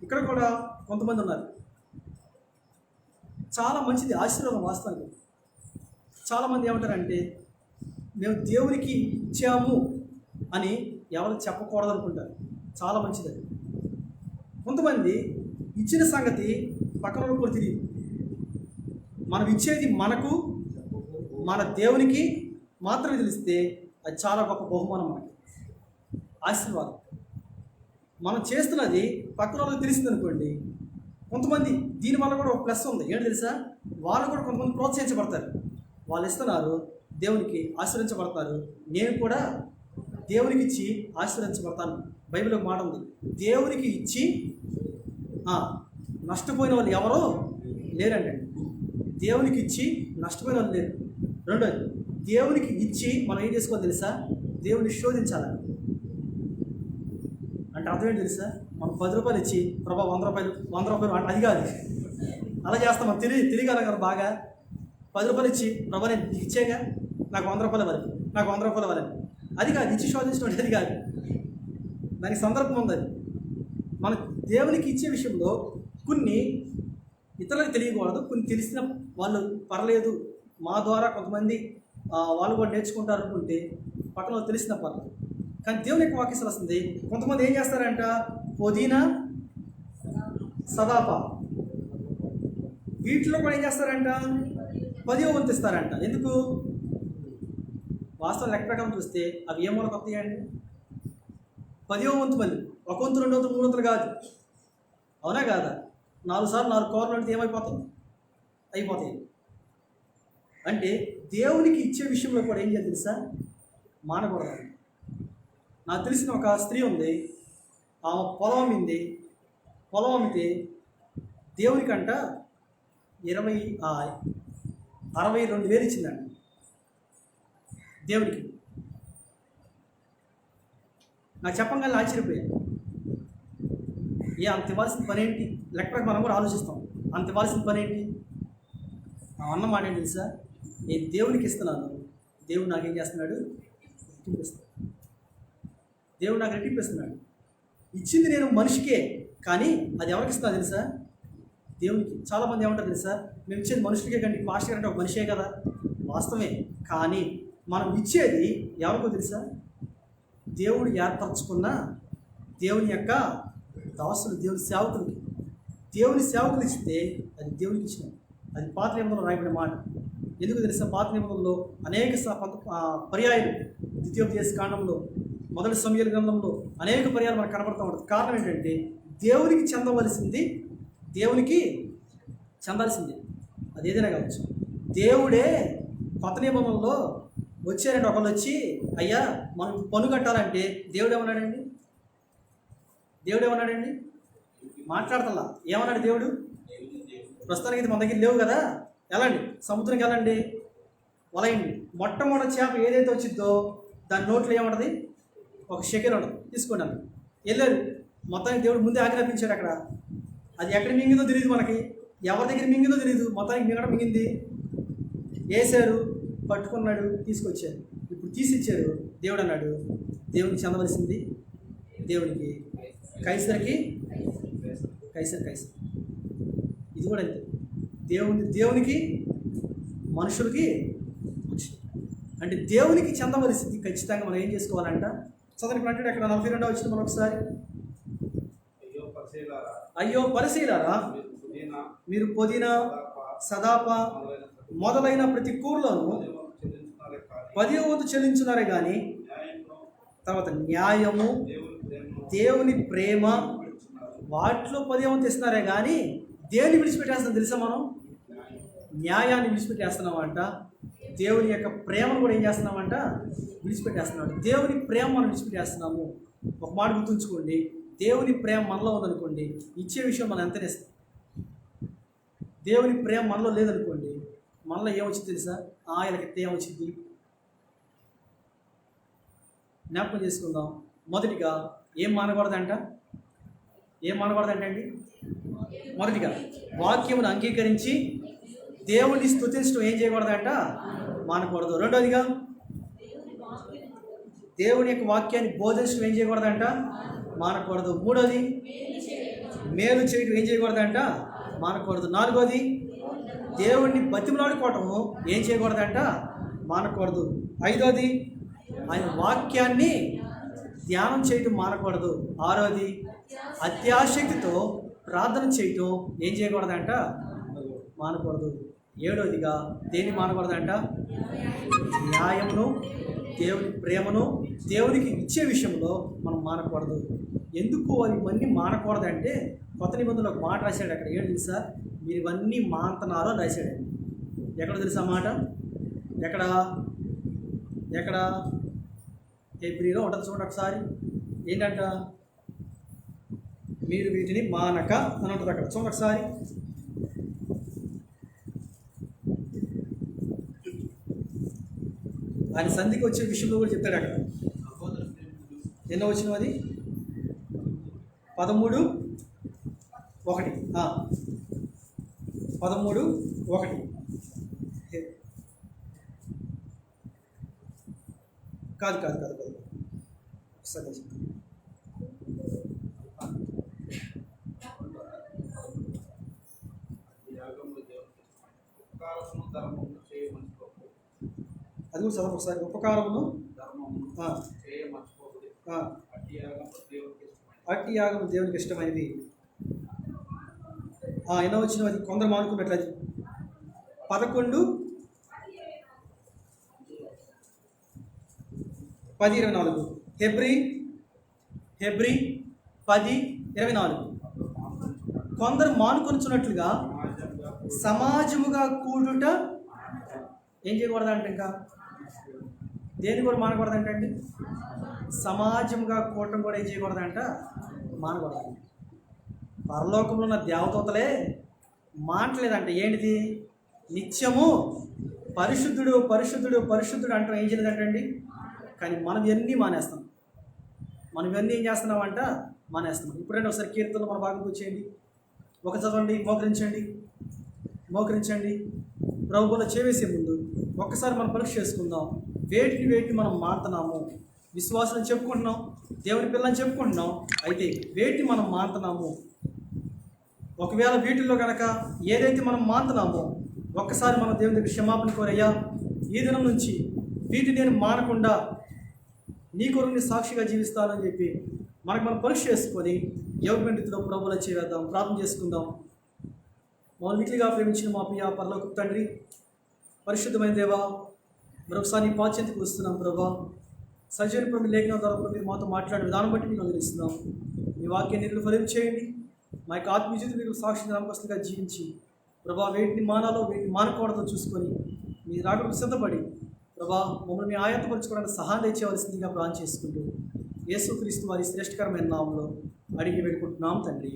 ఇక్కడ కూడా కొంతమంది ఉన్నారు. చాలా మంచిది, ఆశీర్వాదం వాస్తవానికి. చాలామంది ఏమంటారంటే, మేము దేవునికి ఇచ్చాము అని ఎవరికి చెప్పకూడదు అనుకుంటారు. చాలా మంచిది. కొంతమంది ఇచ్చిన సంగతి పక్కన కూడా తెలియదు. మనం ఇచ్చేది మనకు, మన దేవునికి మాత్రమే తెలిస్తే అది చాలా గొప్ప బహుమానం, మనకి ఆశీర్వాదం. మనం చేస్తున్నది పక్కన వాళ్ళకి తెలిసింది అనుకోండి, కొంతమంది దీనివల్ల కూడా ఒక ప్లస్ ఉంది. ఏంటి తెలుసా? వాళ్ళు కూడా కొంతమంది ప్రోత్సహించబడతారు. వాళ్ళు ఇస్తున్నారు, దేవునికి ఆశీర్వదించబడతారు. నేను కూడా దేవునికి ఇచ్చి ఆశీర్వదించబడతాను. బైబిల్ ఒక మాట ఉంది, దేవునికి ఇచ్చి నష్టపోయిన వాళ్ళు ఎవరో లేరండి. దేవునికి ఇచ్చి నష్టపోయిన వాళ్ళు లేరు. రెండోది, దేవునికి ఇచ్చి మనం ఏం చేసుకోవాలి తెలుసా? దేవుని శోధించాలి. అంటే అర్థం ఏంటి తెలుసా? మనం 10 రూపాయలు ఇచ్చి ప్రభా 100 రూపాయలు అది కాదు. అలా చేస్తాం. మనం తెలియగల కదా బాగా. 10 రూపాయలు ఇచ్చి ప్రభా నేను ఇచ్చేగా, నాకు 100 రూపాయలు ఇవ్వాలి, నాకు 100 రూపాయలు ఇవ్వాలి, అది కాదు. ఇచ్చి శోధించడం అది కాదు. దానికి సందర్భం ఉంది. అది మన దేవునికి ఇచ్చే విషయంలో కొన్ని ఇతరులకు తెలియకూడదు, కొన్ని తెలిసిన వాళ్ళు పర్లేదు, మా ద్వారా కొంతమంది వాళ్ళు కూడా నేర్చుకుంటారు అనుకుంటే పక్కన తెలిసిన పర్లేదు. కానీ దేవుని యొక్క వాక్యం వస్తుంది. కొంతమంది ఏం చేస్తారంట? పుదీనా, సదాప వీటిలో కూడా ఏం చేస్తారంట? 10వ వంతు ఇస్తారంట. ఎందుకు? వాస్తవం లెక్క ప్రకారం చూస్తే అవి ఏ మూలకు వస్తాయండి? 10వ వంతు. మళ్ళీ 1 వంతు, 2 వంతు, 3 వంతులు కాదు. అవునా కాదా? 4 సార్లు 4 కూరలు అంటే ఏమైపోతాయి? అయిపోతాయి. అంటే దేవునికి ఇచ్చే విషయంలో కూడా ఏం చేయాలి తెలుసా? మానకూడదు. నాకు తెలిసిన ఒక స్త్రీ ఉంది, ఆమె పొలం అమ్మితే దేవునికంట 62,000 ఇచ్చిందండి దేవునికి. నాకు చెప్పంగానే ఆశ్చర్యపోయాను. అంత ఇవ్వాల్సిన పని ఏంటి? లెక్క మనం కూడా ఆలోచిస్తాం, అంత ఇవ్వాల్సిన పని ఏంటి? అన్న మాట ఏంటి తెలుసా? నేను దేవునికి ఇస్తున్నాను, దేవుడు నాకేం చేస్తున్నాడు? రెట్టింపిస్తున్నాడు. దేవుడు నాకు రెట్టింపిస్తున్నాడు. ఇచ్చింది నేను మనిషికే, కానీ అది ఎవరికి ఇస్తున్నా తెలుసా? దేవునికి. చాలామంది ఏమంటారు తెలుసా? మేము ఇచ్చేది మనుషులకే, కానీ పాస్టర్ అంటే ఒక మనిషే కదా. వాస్తవమే, కానీ మనం ఇచ్చేది ఎవరికో తెలుసా? దేవుడు ఏర్పరచుకున్న దేవుని యొక్క దాసులు, దేవుని సేవకులకి. దేవుని సేవకులు ఇస్తే అది దేవునికి ఇచ్చిన. అది పాత నిబంధనలో రాయబడిన మాట. ఎందుకు తెలుసా? పాత నిబంధనలో అనేక పర్యాయాలు, ద్వితీయోపదేశ కాండంలో, మొదటి సమూయేలు గ్రంథంలో అనేక పర్యాలు మనకు కనబడుతూ ఉంటుంది. కారణం ఏంటంటే దేవునికి చెందవలసింది దేవునికి చెందాల్సిందే. అది ఏదైనా కావచ్చు. దేవుడే కొత్త నిబంధనలో వచ్చారంటే ఒకళ్ళు వచ్చి, అయ్యా మనం పన్ను కట్టాలంటే దేవుడు ఏమన్నాడండి? మాట్లాడతల్లా. ఏమన్నాడు దేవుడు? ప్రస్తుతానికి ఇది మన దగ్గర లేవు కదా, వెళ్ళండి సముద్రంకి, వెళ్ళండి వలయండి. మొట్టమొదటి చేప ఏదైతే వచ్చిందో దాని నోట్లో ఏముంటుంది? ఒక షెకెల్ ఉండదు, తీసుకోండి అన్న. వెళ్ళారు. మొత్తానికి దేవుడు ముందే ఆజ్ఞాపించాడు. అక్కడ అది ఎక్కడ మింగిందో తెలియదు, మనకి ఎవరి దగ్గర మింగిందో తెలియదు. మొత్తానికి మింగింది. వేసారు, పట్టుకున్నాడు, తీసుకొచ్చారు. ఇప్పుడు తీసిచ్చారు. దేవుడు అన్నాడు, దేవునికి చెందవలసింది దేవునికి, కైసరికి కైసర్. ఇది కూడా అంతే. దేవునికి, మనుషులకి మనుషులు. అంటే దేవునికి చెందవలసింది ఖచ్చితంగా మనం ఏం చేసుకోవాలంట? చదవనికి అంటే అక్కడ 42వ వచ్చిన మనం ఒకసారి, అయ్యో పరిశీలారా, మీరు పుదీనా, సదాప మొదలైన ప్రతి కూరలోనూ 10వ వంతు చెల్లించున్నారే కానీ, తర్వాత న్యాయము, దేవుని ప్రేమ వాటిలో 10వ వంతు ఇస్తున్నారే కానీ దేవుని విడిచిపెట్టేస్తున్నాం తెలుసా? మనం న్యాయాన్ని విడిచిపెట్టేస్తున్నామంట. దేవుని యొక్క ప్రేమను కూడా ఏం చేస్తున్నామంట? విడిచిపెట్టేస్తున్నాడు. దేవుని ప్రేమ మనం విడిచిపెట్టేస్తున్నాము. ఒక మాట గుర్తుంచుకోండి, దేవుని ప్రేమ మనలో ఉందనుకోండి, ఇచ్చే విషయం మనం ఎంతనే ఇస్తాం. దేవుని ప్రేమ మనలో లేదనుకోండి, మనలో ఏమొచ్చింది తెలుసా? ఆయనకి ఏమొచ్చింది? జ్ఞాపకం చేసుకుందాం. మొదటిగా ఏం మానకూడదంటే అండి, మొదటిగా వాక్యమును అంగీకరించి దేవుడిని స్తుతించడం ఏం చేయకూడదంట? మానకూడదు. రెండోదిగా దేవుని యొక్క వాక్యాన్ని బోధించడం ఏం చేయకూడదంట? మానకూడదు. మూడోది మేలు చేయడం ఏం చేయకూడదంట? మానకూడదు. నాలుగోది దేవుడిని బతిమలాడుకోవటము ఏం చేయకూడదంట? మానకూడదు. 5వది ఆయన వాక్యాన్ని ధ్యానం చేయటం మానకూడదు. 6వది అత్యాశక్తితో ప్రార్థన చేయటం ఏం చేయకూడదంట, మానకూడదు. 7వదిగా దేన్ని మానకూడదంట, న్యాయమును దేవుని ప్రేమను దేవునికి ఇచ్చే విషయంలో మనం మానకూడదు. ఎందుకు అవి ఇవన్నీ మానకూడదంటే కొత్త నిబంధనలో ఒక మాట రాశాడు. అక్కడ ఏడు తెలుసా, మీరు ఇవన్నీ మాంతనాలు అని రాశాడు. ఎక్కడ తెలుసా మాట, ఎక్కడ ఎక్కడ హెబ్రీలో ఉంటుంది చూడండి ఒకసారి. ఏంటంట, మీరు వీటిని మానక అని ఉంటుంది అక్కడ చూడండి ఒకసారి. ఆయన సంధికి వచ్చే విషయంలో కూడా చెప్తాడు అక్కడ. ఎన్నో వచ్చిన అది 13:1 13:1 కాదు ఒకసారి అది కూడా చదవ ఒకసారి. ఉపకారమును అట్టి యాగము దేవునికి ఇష్టమైనది. ఎన్నో వచ్చిన అది కొందరు మానుకున్నట్లు. అది 11:10-24 హెబ్రీ 10:24 కొందరు మానుకొనుచున్నట్లుగా సమాజముగా కూడుట ఏం చేయకూడదంటే, ఇంకా దేని కూడా మానకూడదంటండి, సమాజంగా కూడటం కూడా ఏం చేయకూడదంట, మానకూడదు. పరలోకంలో ఉన్న దేవదూతలే మానట్లేదంట. ఏంటిది, నిత్యము పరిశుద్ధుడు పరిశుద్ధుడు పరిశుద్ధుడు అంటాం ఏం చేయలేదంటండి. కానీ మనం ఇవన్నీ మానేస్తాం. మనం ఇవన్నీ ఏం చేస్తున్నామంట, మానేస్తున్నాం. ఇప్పుడైనా ఒకసారి కీర్తనలో మన భాగం వచ్చేయండి, ఒక చదవండి, మోకరించండి. ప్రభువులో చేవేసే ముందు ఒక్కసారి మనం పరీక్ష చేసుకుందాం. వేటిని మనం మారుతున్నాము. విశ్వాసం చెప్పుకుంటున్నాం, దేవుని పిల్లని చెప్పుకుంటున్నాం, అయితే వేటిని మనం మారుతున్నాము. ఒకవేళ వీటిల్లో కనుక ఏదైతే మనం మారుతున్నామో ఒక్కసారి మనం దేవుని దగ్గర క్షమాపణ కోరయ్యా, ఈ దినం నుంచి వీటిని నేను మానకుండా నీ కొరకు సాక్షిగా జీవిస్తానని చెప్పి మనం పరీక్ష చేసుకొని ఎవరి రీతిలో ప్రభువులో చేద్దాం, ప్రార్థన చేసుకుందాం. మౌలికలుగా ప్రేమించిన మా ప్రియ పరలోకపు తండ్రి, పరిశుద్ధమైన దేవా, మరొకసారి నీ పాద్యంతకు వస్తున్నాం. ప్రభా, సజీవమైన లేఖనం ద్వారా మీరు మాతో మాట్లాడిన విధానం బట్టి మేము అందిస్తున్నాం. మీ వాక్యాన్ని మీరు ఫలింప చేయండి. మా యొక్క ఆత్మీయతను మీరు సాక్షి నమ్మకస్తుగా జీవించి ప్రభా, వేటిని మానాలో వేటిని మానకూడదో చూసుకొని మీ రాకడకు సిద్ధపడి ప్రభా, మమ్మల్ని మీ ఆయత్తపరచుకోవడానికి సహాయం తెచ్చేవలసిందిగా ప్రార్థన చేసుకుంటూ యేసుక్రీస్తు వారి శ్రేష్టకరమైన నామంలో అడిగి పెట్టుకుంటున్నాం తండ్రి.